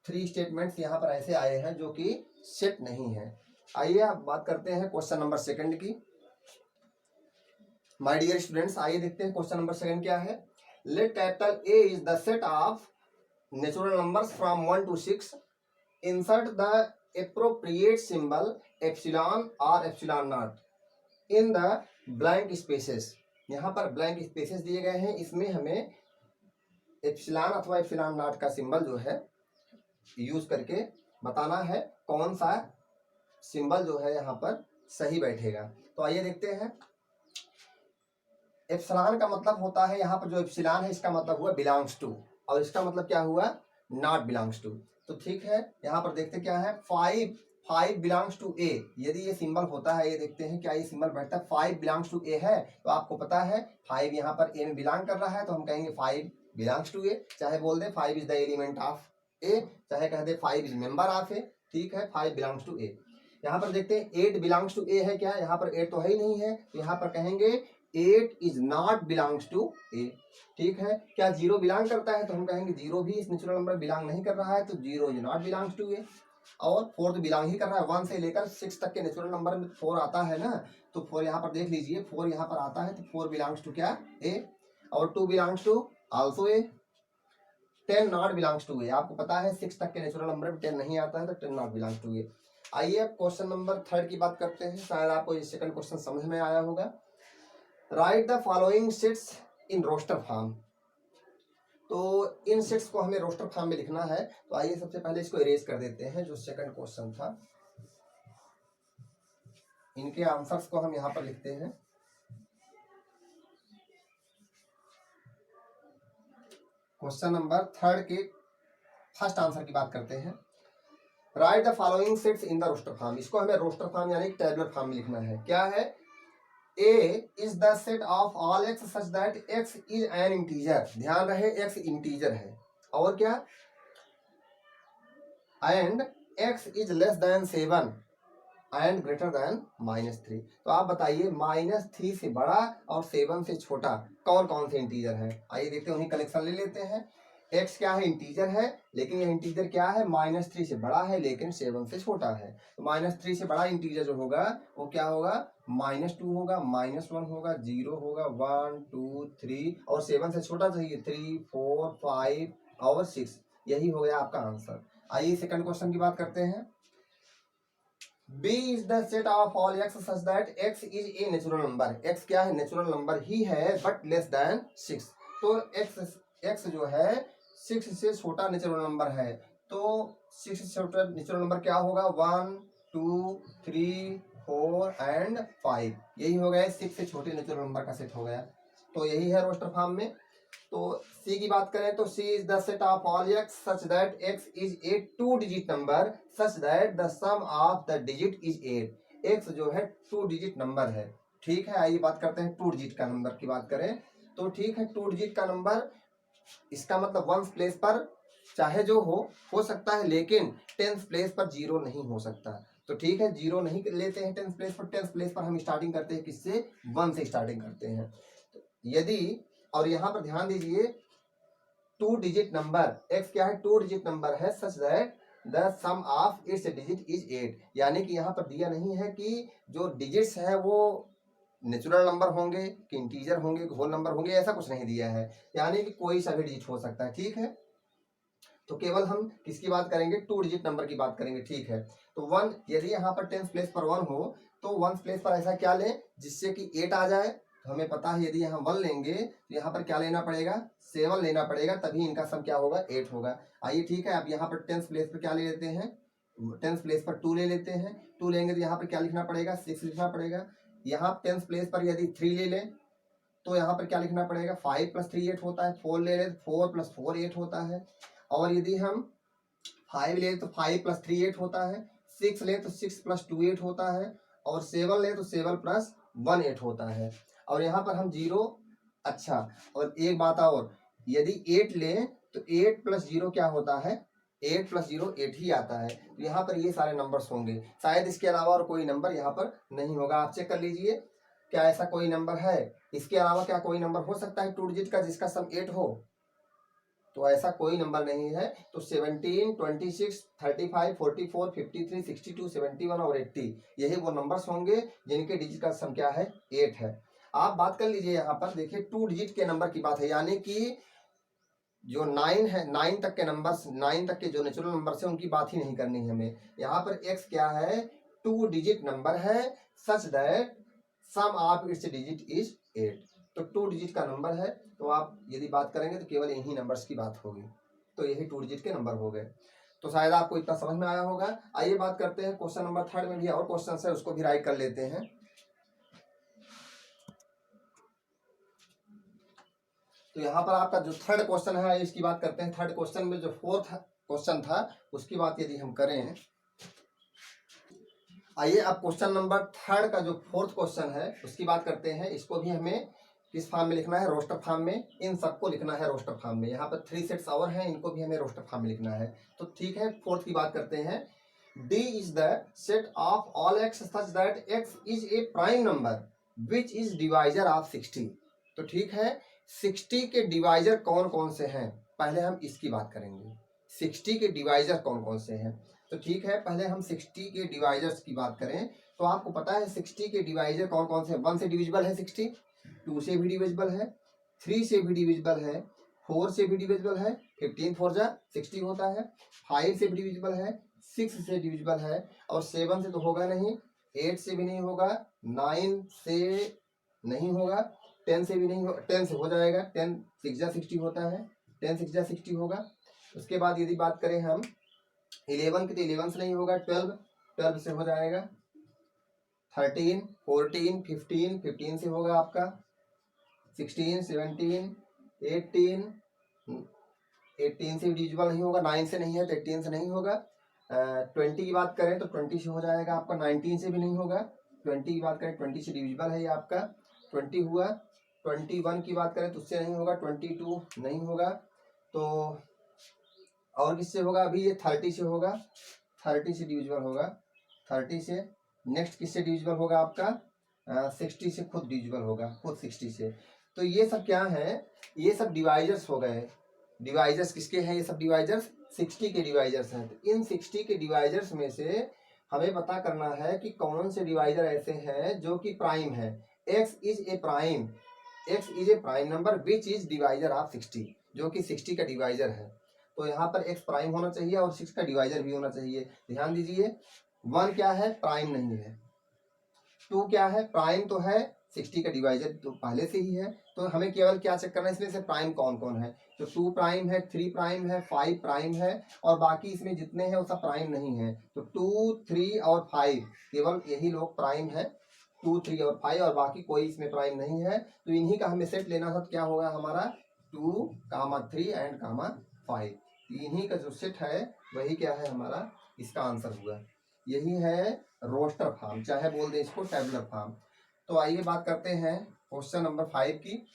3 स्टेटमेंट्स यहाँ पर ऐसे आए हैं जो कि सेट नहीं है। आइए आप बात करते हैं क्वेश्चन नंबर 2 की। माय डियर स्टूडेंट्स, आइए देखते हैं क्वेश्चन नंबर 2 क्या है। Let capital A is the set of natural numbers from 1 to 6. Insert the appropriate symbol epsilon or epsilon naught in the blank spaces. यहाँ पर ब्लैंक स्पेसेस दिए गए हैं, इसमें हमें एप्सिलॉन अथवा एप्सिलॉन नॉट का सिंबल जो है यूज करके बताना है कौन सा सिंबल जो है यहाँ पर सही बैठेगा। तो आइए देखते हैं। एप्सिलॉन का मतलब होता है, यहाँ पर जो एप्सिलॉन है इसका मतलब हुआ बिलोंग्स टू, और इसका मतलब क्या हुआ, नॉट बिलोंग्स टू। तो ठीक है, यहाँ पर देखते क्या है, 5 बिलोंग्स टू ए। यदि ये सिंबल होता है, ये देखते हैं क्या ये सिंबल बैठता है, 5 बिलोंग्स टू ए है। तो आपको पता है 5 यहाँ पर ए में बिलोंग कर रहा है, तो हम कहेंगे 5 बिलोंग्स टू ए। चाहे बोल दे 5 इज द एलिमेंट ऑफ ए, चाहे कह दे 5 इज मेंबर ऑफ ए। ठीक है, 5 बिलोंग्स टू ए। यहाँ पर देखते हैं 8 बिलोंग्स टू ए है क्या, यहाँ पर 8 तो है ही नहीं है, तो यहाँ पर कहेंगे 8 इज नॉट बिलोंग्स टू ए। ठीक है, क्या 0 बिलोंग करता है, तो हम कहेंगे 0 भी इस नेचुरल नंबर बिलोंग नहीं कर रहा है, तो 0 इज नॉट बिलोंग्स टू ए। और 4 तो बिलोंग ही कर रहा है, 1 से लेकर 6 तक के नेचुरल नंबर में 4 आता है ना, तो 4 यहाँ पर देख लीजिए, 4 यहाँ पर आता है, तो 4 बिलोंग्स टू क्या, ए। और 2 belongs to also A. 10 not belongs to A. आपको पता है 6 तक के नेचुरल नंबर में 10 नहीं आता है, तो 10 नॉट बिलोंग्स टू ए। आइए अब क्वेश्चन नंबर 3 की बात करते हैं। शायद आपको ये सेकंड क्वेश्चन समझ में आया होगा। Write the following sets in roster form. तो इन सेट्स को हमें रोस्टर फॉर्म में लिखना है। तो आइए सबसे पहले इसको इरेज कर देते हैं, जो सेकंड क्वेश्चन था। इनके आंसर्स को हम यहाँ पर लिखते हैं। क्वेश्चन नंबर 3 के फर्स्ट आंसर की बात करते हैं। Write the following sets in the roster form. इसको हमें रोस्टर फॉर्म यानी टेबुलर फॉर्म में लिखना है। क्या है, A is the set of all x such that x is an integer। ध्यान रहे x इंटीजर है, और क्या, and x is less than 7 and greater than -3। तो आप बताइए -3 से बड़ा और 7 से छोटा कौन कौन से इंटीजर है। आइए देखते हैं, उन्हीं कलेक्शन ले लेते हैं। x क्या है, इंटीजर है, लेकिन ये इंटीजर क्या है, -3 से बड़ा है लेकिन 7 से छोटा है। तो -3 से बड़ा इंटीजर जो होगा वो क्या होगा, -2 होगा, -1 होगा, 0 होगा, 1 2 3 और 7 से छोटा चाहिए 3 4 5 और 6। यही हो गया आपका आंसर। आइए सेकंड क्वेश्चन की बात करते हैं। B is the set of all x such that x is a natural number। x क्या है, नेचुरल नंबर ही है बट लेस देन 6। तो x जो है 6 से छोटा नेचुरल नंबर है। तो 6 से छोटा नेचुरल नंबर क्या होगा, 1 2 3 4 एंड 5। यही हो गया 6 से छोटे नेचुरल नंबर का सेट हो गया। तो यही है रोस्टर फॉर्म में। तो C की बात करें तो C is the set of all x such that x is a 2-digit number such that the sum of the digit is 8। x जो है 2 डिजिट नंबर है। ठीक है, आइए बात करते हैं 2 डिजिट का नंबर की बात करें तो ठीक है 2 डिजिट का नंबर, इसका मतलब 1 प्लेस पर चाहे जो हो सकता है, लेकिन 10th प्लेस पर 0 नहीं हो सकता। तो ठीक है, 0 नहीं लेते हैं 10th प्लेस पर। 10th प्लेस पर हम स्टार्टिंग करते हैं किससे, 1 से स्टार्टिंग करते हैं। यदि, और यहां पर ध्यान दीजिए 2 डिजिट नंबर, x क्या है, 2 डिजिट नंबर है such that the sum of its digit is 8। यानी कि यहां पर दिया नहीं है कि जो डिजिट्स है वो नेचुरल नंबर होंगे कि इंटीजर होंगे कि होल नंबर होंगे, ऐसा कुछ नहीं दिया है। यानी कि कोई सा भी डिजिट हो सकता है। ठीक है, तो केवल हम किसकी बात करेंगे, 2 डिजिट नंबर की बात करेंगे। ठीक है, तो 1, यदि यहाँ पर 10th प्लेस पर 1 हो तो 1th प्लेस पर ऐसा क्या लें जिससे कि 8 आ जाए। तो हमें पता है यदि यहाँ 1 लेंगे तो यहाँ पर क्या लेना पड़ेगा, 7 लेना पड़ेगा, तभी इनका सम क्या होगा, 8 होगा। आइए ठीक है, अब यहाँ पर 10th प्लेस पर क्या ले लेते हैं, 10th प्लेस पर 2 ले लेते हैं। 2 लेंगे तो यहाँ पर क्या लिखना पड़ेगा, 6 लिखना पड़ेगा। यहाँ 10th प्लेस पर यदि 3 ले लें तो यहाँ पर क्या लिखना पड़ेगा, 5 + 3 8 होता है। 4 ले लें तो 4 + 4 8 होता है। और यदि हम 5 ले तो 5 + 3 8 होता है। 6 ले तो 6 + 2 8 होता है। और 7 ले तो 7 + 1 8 होता है। और यहाँ पर हम 0, अच्छा, और एक बात और, यदि 8 ले तो 8 + 0 क्या होता है, 8 + 0 8 ही आता है। तो यहाँ पर ये सारे नंबर्स होंगे, शायद इसके अलावा और कोई नंबर यहाँ पर नहीं होगा। आप चेक कर लीजिए, क्या ऐसा कोई नंबर है, इसके अलावा क्या कोई नंबर हो सकता है 2 डिजिट का जिसका सम 8 हो। तो ऐसा कोई नंबर नहीं है। तो 17 26 35 44 53 62 71 और 80 यही वो नंबर्स होंगे जिनके डिजिट का सम क्या है, 8 है। आप बात कर लीजिए, यहाँ पर देखिए 2 डिजिट के नंबर की बात है, यानी कि जो 9 है, 9 तक के नंबर्स, 9 तक के जो नेचुरल नंबर्स है उनकी बात ही नहीं करनी है हमें। यहाँ पर x क्या है, 2 डिजिट नंबर है such that sum of its digit is 8। तो 2 डिजिट का नंबर है, तो आप यदि बात करेंगे तो केवल यही नंबर्स की बात होगी। तो यही 2 डिजिट के नंबर हो गए। तो शायद आपको इतना समझ में आया होगा। आइए बात करते हैं क्वेश्चन नंबर 3 में भी और क्वेश्चन है, उसको भी राइट कर लेते हैं। तो यहाँ पर आपका जो 3rd क्वेश्चन है इसकी बात करते हैं। 3rd क्वेश्चन में जो 4th क्वेश्चन था उसकी बात यदि हम करें, आइए अब क्वेश्चन नंबर 3rd का जो 4th क्वेश्चन है उसकी बात करते हैं। इसको भी हमें किस फॉर्म में लिखना है, रोस्टर फॉर्म में। इन सबको लिखना है रोस्टर फॉर्म में। यहाँ पर 3 सेट्स और हैं, इनको भी हमें रोस्टर फॉर्म में लिखना है। तो ठीक है, 4th की बात करते हैं। D is the set of all x such that x is a prime number which is divisor of 60। तो ठीक है, 60 के डिवाइजर कौन कौन से हैं, पहले हम इसकी बात करेंगे। 60 के डिवाइजर कौन कौन से हैं। तो ठीक है, पहले हम 60 के डिवाइजर्स की बात करें तो आपको पता है 60 के डिवाइजर कौन कौन से हैं। 1 से डिविजिबल है 60, 2 से भी डिविजिबल है, 3 से भी डिविजिबल है, 4 से भी डिविजिबल है, 15 4 जा 60 होता है, 5 से भी डिविजिबल है, 6 से डिविजिबल है, और 7 से तो होगा नहीं, 8 से भी नहीं होगा, 9 से नहीं होगा, 10 से भी नहीं होगा। 10 से हो जाएगा, 10 6 जा 60 होता है, 10 6 जा 60 होगा। उसके बाद यदि बात करें हम 11 की, तो 11 से नहीं होगा, 12 से हो जाएगा, 13 14 15 15 से होगा आपका, 16 17 18 18 से डिविजिबल नहीं होगा, 9 से नहीं है तो 18 से नहीं होगा। 20 की बात करें तो 20 से हो जाएगा आपका, 19 से भी नहीं होगा। 20 की बात करें 20 से डिविजिबल है ये आपका, 20 हुआ। 21 की बात करें तो उससे नहीं होगा, 22 नहीं होगा। तो और किससे होगा, अभी ये 30 से होगा, 30 से डिविजिबल होगा, 30 से। नेक्स्ट किससे डिविजिबल होगा आपका, 60 से खुद डिविजिबल होगा, खुद 60 से। तो ये सब क्या है, ये सब डिवाइजर्स हो गए। डिवाइजर्स किसके हैं, ये सब डिवाइजर्स 60 के डिवाइजर्स हैं। तो इन 60 के डिवाइजर्स में से हमें पता करना है कि कौन से डिवाइजर ऐसे हैं जो कि प्राइम है। x is a prime number which is divisor of 60, जो कि 60 का डिवाइजर है। तो यहाँ पर x प्राइम होना चाहिए और 6 का डिवाइजर भी होना चाहिए। ध्यान दीजिए, 1 क्या है, प्राइम नहीं है। 2 क्या है, प्राइम तो है, 60 का डिवाइजर तो पहले से ही है। तो हमें केवल क्या चेक करना है, इसमें से प्राइम कौन कौन है। तो 2 प्राइम है, 3 प्राइम है, 5 प्राइम है, और बाकी इसमें जितने हैं वो सब प्राइम नहीं है। तो 2, 3 और 5 केवल यही लोग प्राइम है, 2, 3 और 5, और बाकी कोई इसमें प्राइम नहीं है। तो इन्हीं का हमें सेट लेना था। तो क्या होगा हमारा 2, 3 एंड 5। इन्हीं का जो सेट है वही क्या है हमारा इसका आंसर हुआ। यही है रोस्टर फॉर्म, चाहे बोल दें इसको टेबुलर फॉर्म। तो आइए बात करते हैं क्वेश्चन नंबर 5 की।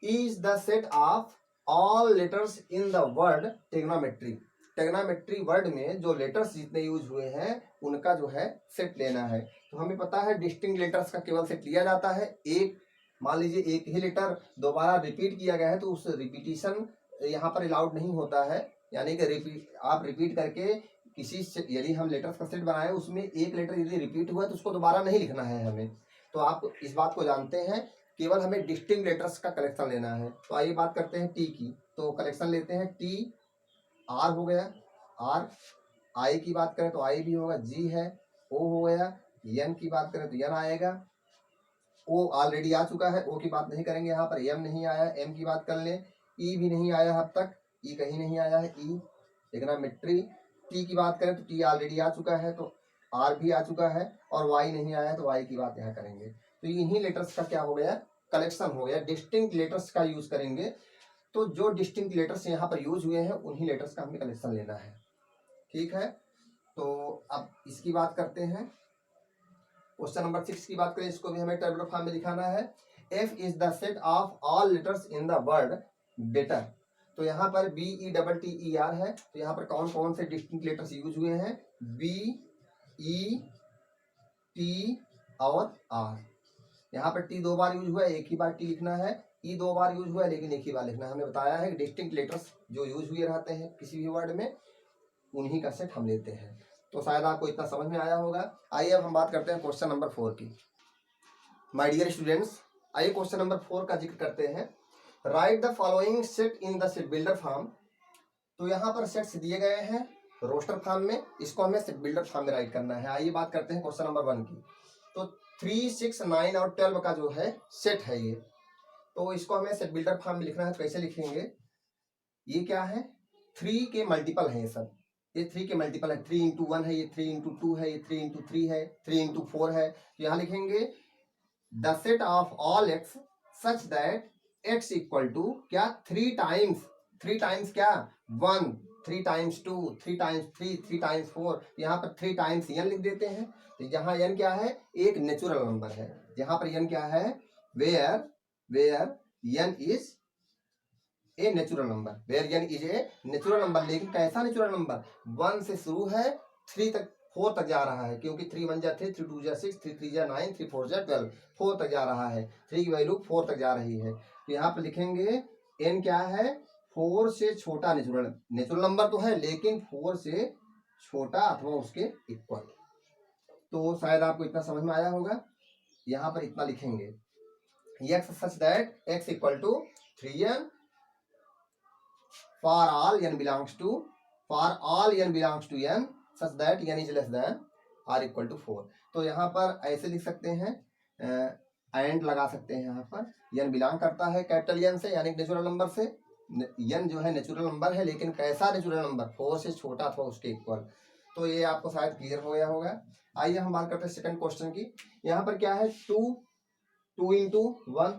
Is the set of all letters in the word trigonometry. Trigonometry word में जो लेटर्स जितने यूज हुए हैं उनका जो है सेट लेना है। तो हमें पता है डिस्टिंक्ट लेटर्स का केवल सेट लिया जाता है। एक मान लीजिए एक ही लेटर दोबारा रिपीट किया गया है तो उस रिपीटिशन यहाँ पर अलाउड नहीं होता है। यानी कि आप रिपीट करके किसी यदि हम लेटर्स का सेट बनाए उसमें एक लेटर यदि रिपीट हुआ तो उसको दोबारा नहीं लिखना है हमें। तो आप इस बात को जानते हैं, केवल हमें डिस्टिंक्ट लेटर्स का कलेक्शन लेना है। तो आइए बात करते हैं टी की। तो कलेक्शन लेते हैं, टी आर हो गया, आर। आई की बात करें तो आई भी होगा, जी है, ओ हो गया। एन की बात करें तो एन आएगा, ओ ऑलरेडी आ चुका है, ओ की बात नहीं करेंगे यहाँ पर। एम नहीं आया, एम की बात कर लें। ई भी नहीं आया अब तक, ई कहीं नहीं आया है, ई टेग्नोमेट्री। टी की बात करें तो टी ऑलरेडी आ चुका है, तो आर भी आ चुका है, और वाई नहीं आया तो वाई की बात यहाँ करेंगे। तो इन्हीं लेटर्स का क्या हो गया, कलेक्शन हो गया। डिस्टिंक्ट लेटर्स का यूज करेंगे। तो जो डिस्टिंक्ट लेटर्स यहाँ पर यूज हुए हैं उन्हीं लेटर्स का हमें कलेक्शन लेना है। ठीक है, तो अब इसकी बात करते हैं। क्वेश्चन नंबर 6 की बात करें, इसको भी हमें टेबुलर फॉर्म में दिखाना है। F is the set of all letters in the word better. तो यहाँ पर BETTER है। तो यहाँ पर कौन कौन से डिस्टिंक्ट लेटर्स यूज हुए हैं, B, E, T और R। यहाँ पर T 2 बार यूज हुआ है, एक ही बार T लिखना है। E 2 बार यूज हुआ है लेकिन एक ही बार लिखना है। हमने बताया है कि डिस्टिंक्ट लेटर्स जो यूज हुए रहते हैं किसी भी वर्ड में उन्हीं का सेट हम लेते हैं। तो शायद आपको इतना समझ में आया होगा। आइए अब हम बात करते हैं क्वेश्चन नंबर 4 की। माय डियर स्टूडेंट्स, आइए क्वेश्चन नंबर 4 का जिक्र करते हैं। Write the following set in the set builder form. तो यहाँ पर सेट्स दिए गए हैं रोस्टर फॉर्म में, इसको हमें सेट बिल्डर फॉर्म में राइट करना है। आइए बात करते हैं क्वेश्चन नंबर 1 की। तो 3, 6, 9 और 12 का जो है सेट है ये, तो इसको हमें सेट बिल्डर फॉर्म में लिखना है। तो कैसे लिखेंगे, ये क्या है, 3 के मल्टीपल है ये सब, ये 3 के मल्टीपल है। 3 into 1 है, ये 3 into 2 है, ये 3 into 3 है, 3 into 4 है। तो यहाँ लिखेंगे the set of all x such that x equal to क्या, 3 टाइम्स क्या 1, 3 टाइम्स 2, 3 टाइम्स 3, 3 टाइम्स 4। यहाँ पर 3 टाइम्स n लिख देते हैं। तो यहाँ n क्या है, एक नेचुरल नंबर है। यहाँ पर n क्या है, where n is a natural number, where n is a natural number. लेकिन कैसा नेचुरल नंबर, 1 से शुरू है, 3 तक 4 तक जा रहा है, क्योंकि 3 1 जा 3, 3 2 जा 6, 3 3 जा 9, 3 4 जा 12, 4 तक जा रहा है। 3 की वैल्यू 4 तक जा रही है। तो यहाँ पर लिखेंगे n क्या है, 4 से छोटा नेचुरल नंबर तो है लेकिन 4 से छोटा अथवा उसके इक्वल। तो शायद आपको इतना समझ में आया होगा। यहाँ पर इतना लिखेंगे, x such that x equal to 3n for all n belongs to n such that n is less than or equal to 4। तो यहाँ पर ऐसे लिख सकते हैं, एंड लगा सकते हैं। यहाँ पर n बिलोंग करता है कैपिटल n से, यानी नेचुरल नंबर से। n जो है नेचुरल नंबर है, लेकिन कैसा नेचुरल नंबर, 4 से छोटा अथवा उसके इक्वल। तो ये आपको शायद क्लियर हो गया होगा। आइए हम बात करते हैं सेकंड क्वेश्चन की। यहाँ पर क्या है, 2 into 1,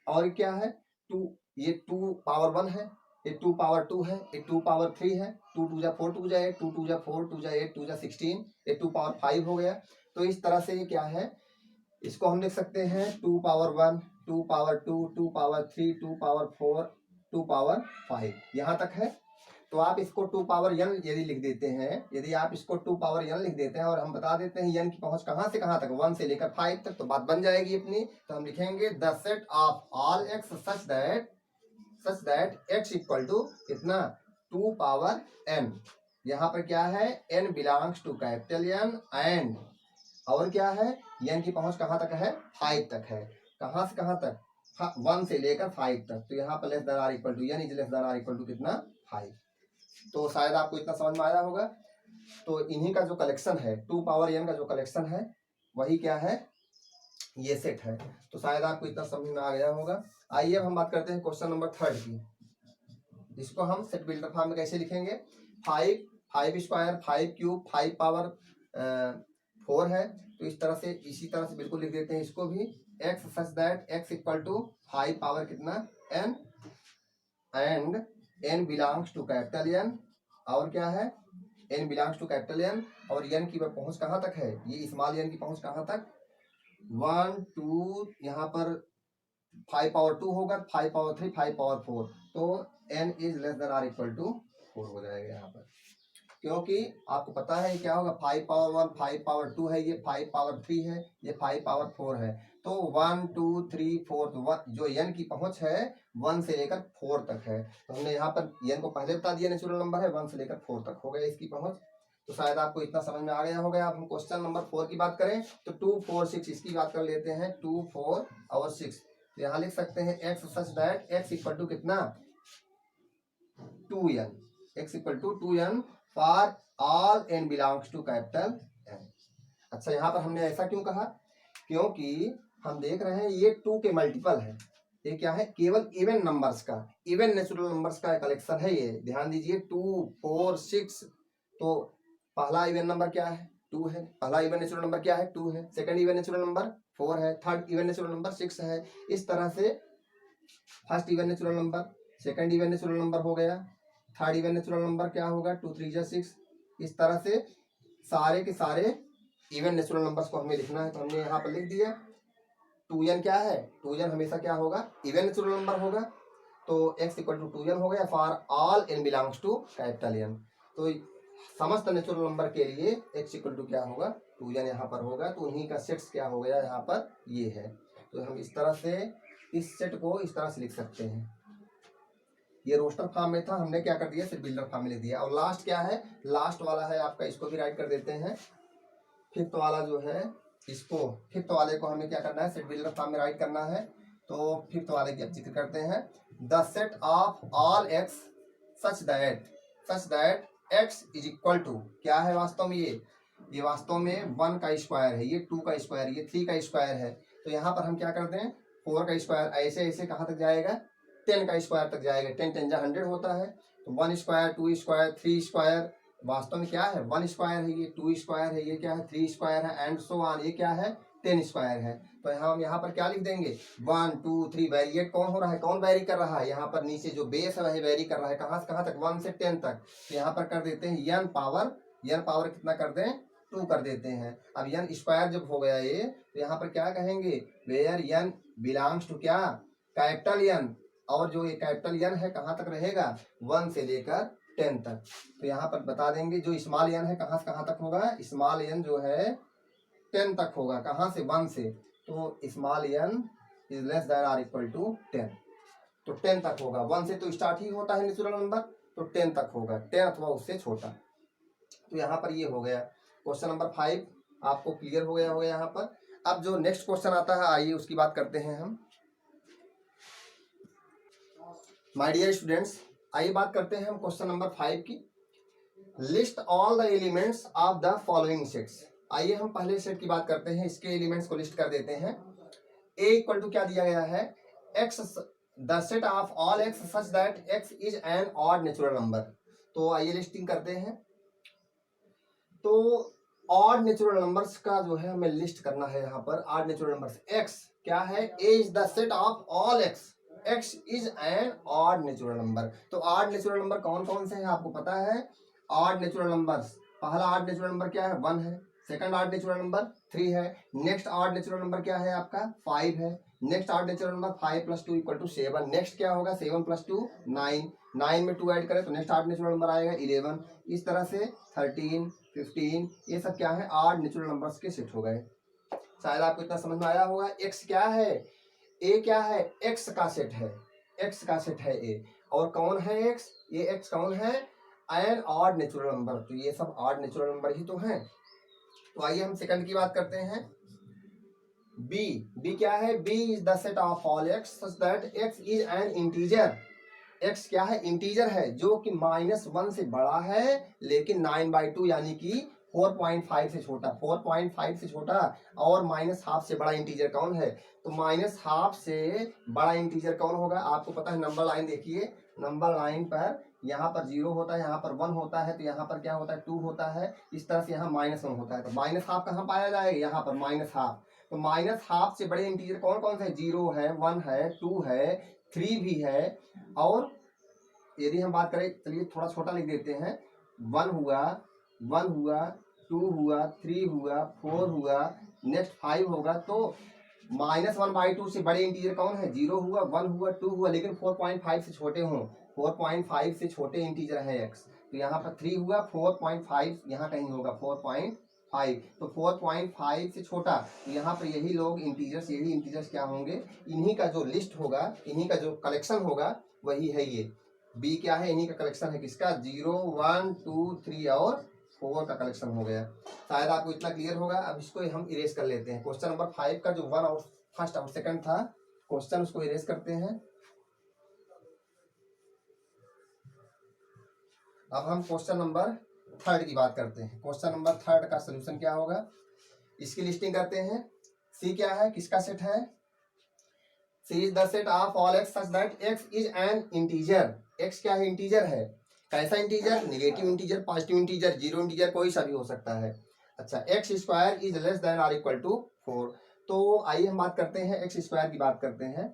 और क्या है 2, ये 2 पावर 1 है, ये 2 पावर 2 है, ये 2 पावर 3 है। 2 2 जा 4, 2 जा 8, 2 2 जा 4, 2 जा 8, 2 जा 16, ये 2 पावर 5 हो गया। तो इस तरह से ये क्या है, इसको हम लिख सकते हैं 2 power 1, 2 power 2, 2 power 3, 2 power 4, 2 power 5, यहाँ तक है। तो आप इसको 2 पावर n यदि लिख देते हैं, यदि आप इसको 2 पावर n लिख देते हैं और हम बता देते हैं n की पहुंच कहां से कहां तक, 1 से लेकर 5 तक, तो बात बन जाएगी अपनी। तो हम लिखेंगे the set of all x such that such that x equal to कितना 2 पावर n। यहाँ पर क्या है n belongs to capital N and और क्या है n की पहुंच कहाँ तक है 5 तक है। कहाँ से कहाँ तक 1 से लेकर 5 तक। तो यहाँ पर less than or equal to n is less than or equal to कितना 5। तो शायद आपको इतना समझ में आया होगा। तो इन्हीं का जो कलेक्शन है 2 पावर n का जो कलेक्शन है वही क्या है ये सेट है। तो शायद आपको इतना समझ में आ गया होगा। आइए अब हम बात करते हैं क्वेश्चन नंबर 3 की। इसको हम सेट बिल्डर फॉर्म में कैसे लिखेंगे 5 स्क्वायर 5 क्यूब 5 पावर 4 है। तो इस तरह से इसी तरह से बिल्कुल लिख देते हैं इसको भी x such that x equal to 5 power कितना n and n belongs to capital N और क्या है n belongs to capital N और n की पहुंच कहाँ तक है ये स्मॉल n की पहुंच कहाँ तक 1 2 यहाँ पर 5 पावर 2 होगा 5 पावर 3 5 पावर 4। तो n is less than or equal to 4 हो जाएगा यहाँ पर। क्योंकि आपको पता है क्या होगा 5 पावर 1 5 पावर 2 है ये 5 पावर 3 है ये 5 पावर 4 है। तो 1 2 3 4 तो जो n की पहुंच है 1 से लेकर 4 तक है। तो हमने यहाँ पर n को पहले बता दिया नेचुरल नंबर है 1 से लेकर 4 तक हो गया इसकी पहुंच। तो शायद आपको इतना समझ में आ गया होगा। अब हम क्वेश्चन नंबर 4 की बात करें तो 2 4 6 इसकी बात कर लेते हैं 2 4 और 6। तो यहाँ लिख सकते हैं x such that x equal to कितना 2n x equal to 2n for all n belongs to capital N। अच्छा यहाँ पर हमने ऐसा क्यों कहा क्योंकि हम देख रहे हैं ये 2 के मल्टीपल है। ये क्या है केवल इवन नंबर्स का इवन नेचुरल नंबर्स का कलेक्शन है ये। ध्यान दीजिए 2 4 6। तो पहला इवन नंबर क्या है 2 है। पहला इवन नेचुरल नंबर क्या है 2 है। सेकंड इवन नेचुरल नंबर 4 है। थर्ड इवन नेचुरल नंबर 6 है। इस तरह से first even natural number second even natural number हो गया। थर्ड इवन नेचुरल नंबर क्या होगा 2 3 जा 6। इस तरह से सारे के सारे इवन नेचुरल नंबर्स को हमें लिखना है। तो हमने यहाँ पर लिख दिया 2n क्या है 2n हमेशा क्या होगा इवन नेचुरल नंबर होगा। तो x इक्वल टू 2n हो गया for all n belongs to capital N। तो समस्त नेचुरल नंबर के लिए x इक्वल टू क्या होगा 2n यहाँ पर होगा। तो उन्हीं का सेट्स क्या हो गया यहाँ पर ये है। तो हम इस तरह से इस सेट को इस तरह से लिख सकते हैं। ये रोस्टर फॉर्म में था हमने क्या कर दिया सेट बिल्डर फॉर्म में लिख दिया। और लास्ट क्या है लास्ट वाला है आपका इसको भी राइट कर देते हैं। फिफ्थ वाला जो है इसको फिफ्थ वाले को हमें क्या करना है सेट बिल्डर फॉर्म में राइट करना है। तो फिफ्थ वाले की अब जिक्र करते हैं the set of all x such that x is equal to क्या है वास्तव में ये वास्तव में 1 का स्क्वायर है ये 2 का स्क्वायर ये 3 का स्क्वायर है। तो यहाँ पर हम क्या करते हैं 4 का स्क्वायर ऐसे ऐसे कहाँ तक जाएगा 10 का स्क्वायर तक जाएगा। 10 10 जा 100 होता है। तो 1 स्क्वायर 2 स्क्वायर 3 स्क्वायर वास्तव में क्या है 1 स्क्वायर है ये 2 स्क्वायर है ये क्या है 3 स्क्वायर है एंड सो ऑन ये क्या है 10 स्क्वायर है। तो हम यहाँ पर क्या लिख देंगे 1 2 3 वेरिएट कौन हो रहा है कौन वेरी कर रहा है यहाँ पर नीचे जो बेस है वही वेरी कर रहा है कहाँ से कहाँ तक 1 से 10 तक। तो यहाँ पर कर देते हैं n पावर कितना कर दें 2 कर देते हैं। अब n स्क्वायर जब हो गया ये तो यहाँ पर क्या कहेंगे वेयर n बिलोंग्स टू क्या कैपिटल N और जो ये कैपिटल N है कहाँ तक रहेगा 1 से लेकर 10 तक। तो यहाँ पर बता देंगे जो स्मॉल n है कहाँ से कहाँ तक होगा स्मॉल n जो है 10 तक होगा कहाँ से 1 से। तो small n is less than or equal to 10। तो 10 तक होगा 1 से तो स्टार्ट ही होता है नेचुरल नंबर। तो 10 तक होगा 10 अथवा उससे छोटा। तो यहाँ पर ये हो गया क्वेश्चन नंबर 5 आपको क्लियर हो गया यहाँ पर। अब जो नेक्स्ट क्वेश्चन आता है आइए उसकी बात करते हैं हम। माय डियर स्टूडेंट्स आइए बात करते हैं हम क्वेश्चन नंबर 5 की। List all the elements of the following sets. आइए हम पहले सेट की बात करते हैं इसके एलिमेंट्स को लिस्ट कर देते हैं। a इक्वल टू क्या दिया गया है x the set of all x such that x is an odd natural number. तो आइए लिस्टिंग करते हैं। तो ऑड नेचुरल नंबर्स का जो है हमें लिस्ट करना है यहाँ पर। ऑड नेचुरल नंबर्स x क्या है a is the set of all x is an odd natural number. तो ऑड नेचुरल नंबर कौन कौन से हैं आपको पता है। ऑड नेचुरल नंबर्स पहला ऑड नेचुरल नंबर क्या है 1 है। सेकंड ऑड नेचुरल नंबर 3 है। नेक्स्ट ऑड नेचुरल नंबर क्या है आपका 5 है। Next odd natural number 5 + 2 = 7। Next क्या होगा 7 + 2 9 9 में 2 ऐड करें तो नेक्स्ट ऑड नेचुरल नंबर आएगा 11। इस तरह से 13 15 ये सब क्या है ऑड नेचुरल नंबर्स के सेट हो गए। शायद आपको इतना समझ में आया होगा। एक्स क्या है ए क्या है एक्स का सेट है एक्स का सेट है ए। और कौन है एक्स? ये एक्स कौन है? An odd natural number. तो ये सब ऑड नेचुरल नंबर ही तो हैं। तो आइए हम सेकंड की बात करते हैं। बी। बी क्या है? B is the set of all x such that x is an integer. X क्या है? इंटीजर है जो कि -1 से बड़ा है लेकिन 9/2 यानी कि 4.5 से छोटा। 4.5 से छोटा और -½ से बड़ा इंटीजर कौन है? तो -½ से बड़ा इंटीजर कौन होगा? आपको पता है, नंबर लाइन देखिए। नंबर लाइन पर यहाँ पर 0 होता है, यहाँ पर 1 होता है, तो यहाँ पर क्या होता है? 2 होता है। इस तरह से यहाँ -1 होता है। तो -½ कहाँ पाया जाएगा? यहाँ पर -½ तो -½ से बड़े इंटीजर कौन कौन से? 0 है, 1 है, 2 है, 3 भी है। और यदि हम बात करें, चलिए थोड़ा छोटा लिख देते हैं। 1 हुआ, 2 हुआ, 3 हुआ, 4 हुआ, नेक्स्ट 5 होगा। तो -1/2 से बड़े इंटीजर कौन है? 0 हुआ, 1 हुआ, 2 हुआ, लेकिन 4.5 से छोटे हों। 4.5 से छोटे इंटीजर है एक्स। तो यहाँ पर 3 हुआ, 4.5 यहाँ कहीं होगा, 4.5। तो 4.5 से छोटा, तो यहाँ पर यही लोग इंटीजर्स, यही इंटीजर्स क्या होंगे? इन्हीं का जो लिस्ट होगा, इन्हीं का जो कलेक्शन होगा, वही है ये बी। क्या है? इन्हीं का कलेक्शन है। किसका? 0, 1, 2, 3 और 4 का कलेक्शन हो गया। शायद आपको इतना क्लियर होगा। अब इसको हम इरेज कर लेते हैं। क्वेश्चन नंबर 5 का जो 1 और फर्स्ट और सेकंड था क्वेश्चन, उसको इरेज करते हैं। अब हम क्वेश्चन नंबर 3 की बात करते हैं। क्वेश्चन नंबर 3 का सोल्यूशन क्या होगा, इसकी लिस्टिंग करते हैं। सी क्या है? किसका सेट है? C is the set of all x such that x is an integer. X क्या है? इंटीजर है। कैसा integer? Negative integer, positive integer, zero integer, कोई सा भी हो सकता है। अच्छा, x square is less than और इक्वल टू 4। तो आइए हम बात करते हैं, एक्स स्क्वायर की बात करते हैं।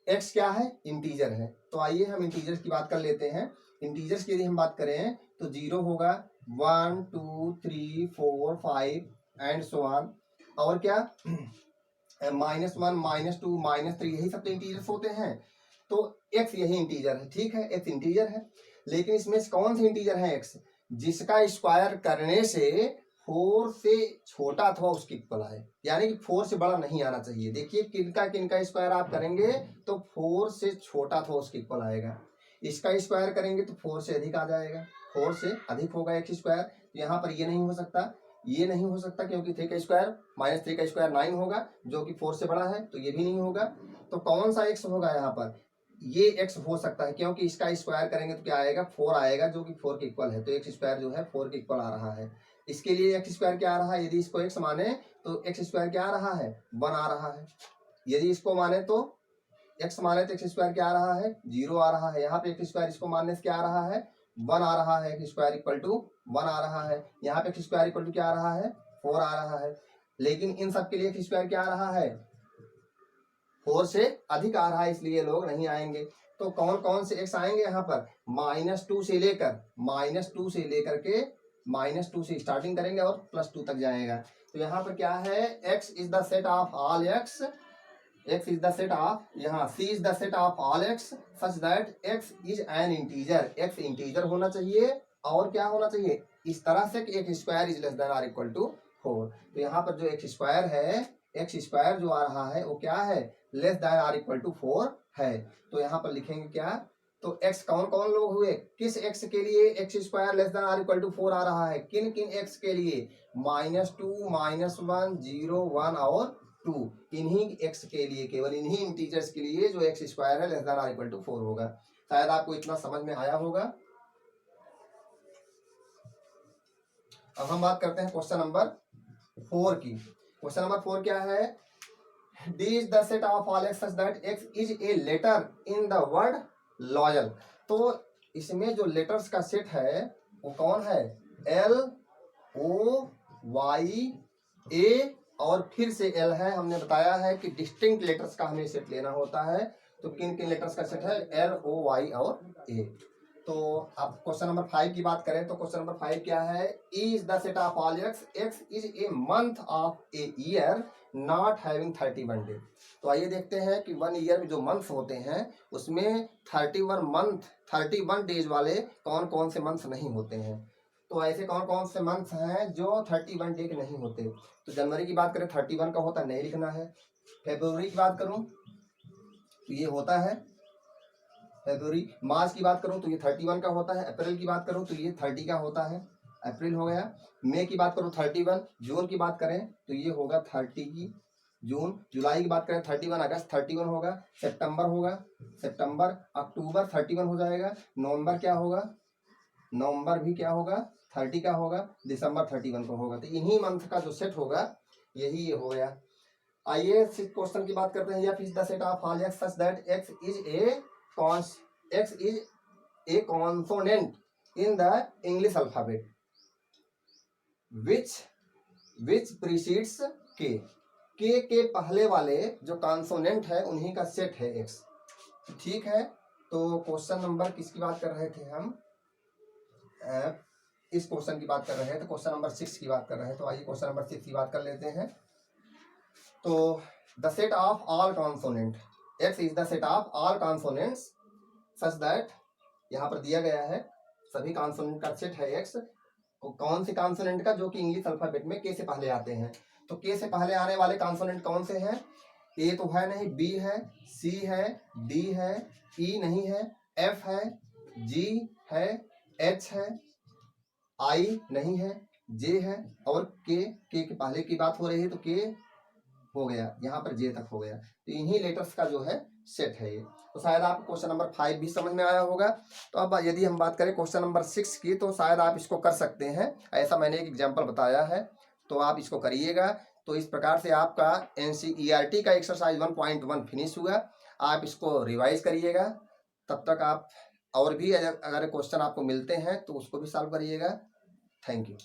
एक्स क्या है? इंटीजर है। तो आइए हम इंटीजर्स की बात कर लेते हैं। इंटीजर्स की यदि हम बात करें तो 0 होगा, 1, 2, 3, 4, 5 एंड सो ऑन। और क्या? -1, -2, -3, यही सब तो इंटीजर्स होते हैं। तो एक्स यही इंटीजर है। ठीक है, एक्स इंटीजर है, लेकिन इसमें कौन से इंटीजर है एक्स? जिसका स्क्वायर करने से 4 से छोटा अथवा उसके इक्वल आए, यानी कि 4 से बड़ा नहीं आना चाहिए। देखिए किनका स्क्वायर आप करेंगे तो 4 से छोटा अथवा उसके इक्वल आएगा। इसका स्क्वायर करेंगे तो 4 से अधिक आ जाएगा, 4 से अधिक होगा एक्स स्क्वायर। तो यहाँ पर ये नहीं हो सकता, ये नहीं हो सकता, क्योंकि 3 का स्क्वायर -3 का स्क्वायर 9 होगा, जो कि 4 से बड़ा है। तो ये भी नहीं होगा। तो कौन सा एक्स होगा यहाँ पर? ये एक्स हो सकता है, क्योंकि इसका स्क्वायर करेंगे तो क्या आएगा? 4 आएगा, जो कि 4 के इक्वल है। तो एक्स स्क्वायर जो है 4 के इक्वल आ रहा है। इसके लिए एक्स स्क्वायर क्या आ रहा है? यदि इसको एक्स माने तो एक्स स्क्वायर क्या आ रहा है? 1 आ रहा है। यदि इसको माने तो एक्स माने तो एक्स स्क्वायर क्या आ रहा है? 0 आ रहा है। यहाँ पे एक्स स्क्वायर इसको मानने से क्या आ रहा है? 1 आ रहा है। एक्स स्क्वायर इक्वल टू 1 आ रहा है। यहाँ पे एक्स स्क्वायर इक्वल टू क्या आ रहा है? 4 आ रहा है। लेकिन इन सब के लिए एक्स स्क्वायर क्या आ रहा है? 4 से अधिक आ रहा है, इसलिए लोग नहीं आएंगे। तो कौन कौन से एक्स आएंगे यहाँ पर? -2 से लेकर के -2 से स्टार्टिंग करेंगे और +2 तक जाएगा। तो यहाँ पर क्या है? X is the set of all x. X is the set of, यहाँ C is the set of all x such that x is an integer. X integer होना चाहिए और क्या होना चाहिए? इस तरह से कि x square is less than और इक्वल टू 4। तो यहाँ पर जो एक्स स्क्वायर है, एक्स स्क्वायर जो आ रहा है वो क्या है? लेस देन और इक्वल टू 4 है। तो यहाँ पर लिखेंगे क्या? तो एक्स कौन कौन लोग हुए? किस एक्स के लिए एक्स स्क्वायर लेस देन और इक्वल टू 4 आ रहा है? किन किन एक्स के लिए? -2, -1, 0, 1 और 2। इन्हीं एक्स के लिए, केवल इन्हीं इंटीजर्स के लिए जो एक्स स्क्वायर है लेस देन और इक्वल टू 4 होगा। शायद आपको इतना समझ में आया होगा। अब हम बात करते हैं क्वेश्चन नंबर 4 की। क्वेश्चन नंबर 4 क्या है? D is the set of all x such that x is a letter in the word loyal। तो इसमें जो लेटर्स का सेट है वो कौन है? L, O, Y, A और फिर से L है। हमने बताया है कि डिस्टिंक्ट लेटर्स का हमें सेट लेना होता है। तो किन किन लेटर्स का सेट है? L, O, Y और A। तो अब क्वेश्चन नंबर 5 की बात करें तो क्वेश्चन नंबर 5 क्या है? Is the set of all x, x is a month of a year not having 31 day. तो आइए देखते हैं कि 1 ईयर में जो मंथ होते हैं उसमें 31 डेज वाले कौन कौन से मंथ नहीं होते हैं। तो ऐसे कौन कौन से मंथ हैं जो 31 डे के नहीं होते? तो जनवरी की बात करें 31 का होता, नहीं लिखना है। फरवरी की बात करूं तो ये होता है फरवरी। मार्च की बात करूं तो ये 31 का होता है। अप्रैल की बात करूं तो ये 30 का होता है, अप्रैल हो गया। मई की बात करूं 31। जून की बात करें तो ये होगा 30 की जून। जुलाई की बात करें 31 अगस्त 31 होगा। सितंबर होगा, सितंबर अक्टूबर 31 हो जाएगा। नवंबर क्या होगा, नवंबर भी क्या होगा 30 का होगा। दिसंबर 31 को होगा। तो इन्हीं मंथ का जो सेट होगा यही ये हो गया। आइए क्वेश्चन की बात करते हैं। F is the set of all x such that x is a consonant in the English alphabet which precedes k। k के पहले वाले जो कॉन्सोनेंट है उन्हीं का सेट है x। ठीक है, तो क्वेश्चन नंबर किसकी बात कर रहे थे हम, इस क्वेश्चन की बात कर रहे हैं। तो क्वेश्चन नंबर 6 की बात कर रहे हैं। तो आइए क्वेश्चन नंबर 6 की बात कर लेते हैं। तो the set of all consonant, x is the set of all consonants such that, यहाँ पर दिया गया है सभी कॉन्सोनेंट का सेट है x। कौन से कॉन्सोनेंट का, जो कि इंग्लिश अल्फाबेट में k से पहले आते हैं। तो k से पहले आने वाले कॉन्सोनेंट कौन से हैं, a तो है नहीं, b है, c है, d है, e नहीं है, f है, g है, h है, i नहीं है, j है और k के पहले की बात हो रही है तो k हो गया, यहाँ पर जे तक हो गया। तो इन्हीं लेटर्स का जो है सेट है ये। तो शायद आपको क्वेश्चन नंबर 5 भी समझ में आया होगा। तो अब यदि हम बात करें क्वेश्चन नंबर 6 की, तो शायद आप इसको कर सकते हैं। ऐसा मैंने एक एग्जांपल बताया है, तो आप इसको करिएगा। तो इस प्रकार से आपका NCERT का एक्सरसाइज 1.1 फिनिश हुआ। आप इसको रिवाइज करिएगा। तब तक आप और भी अगर क्वेश्चन आपको मिलते हैं तो उसको भी सॉल्व करिएगा। Thank you.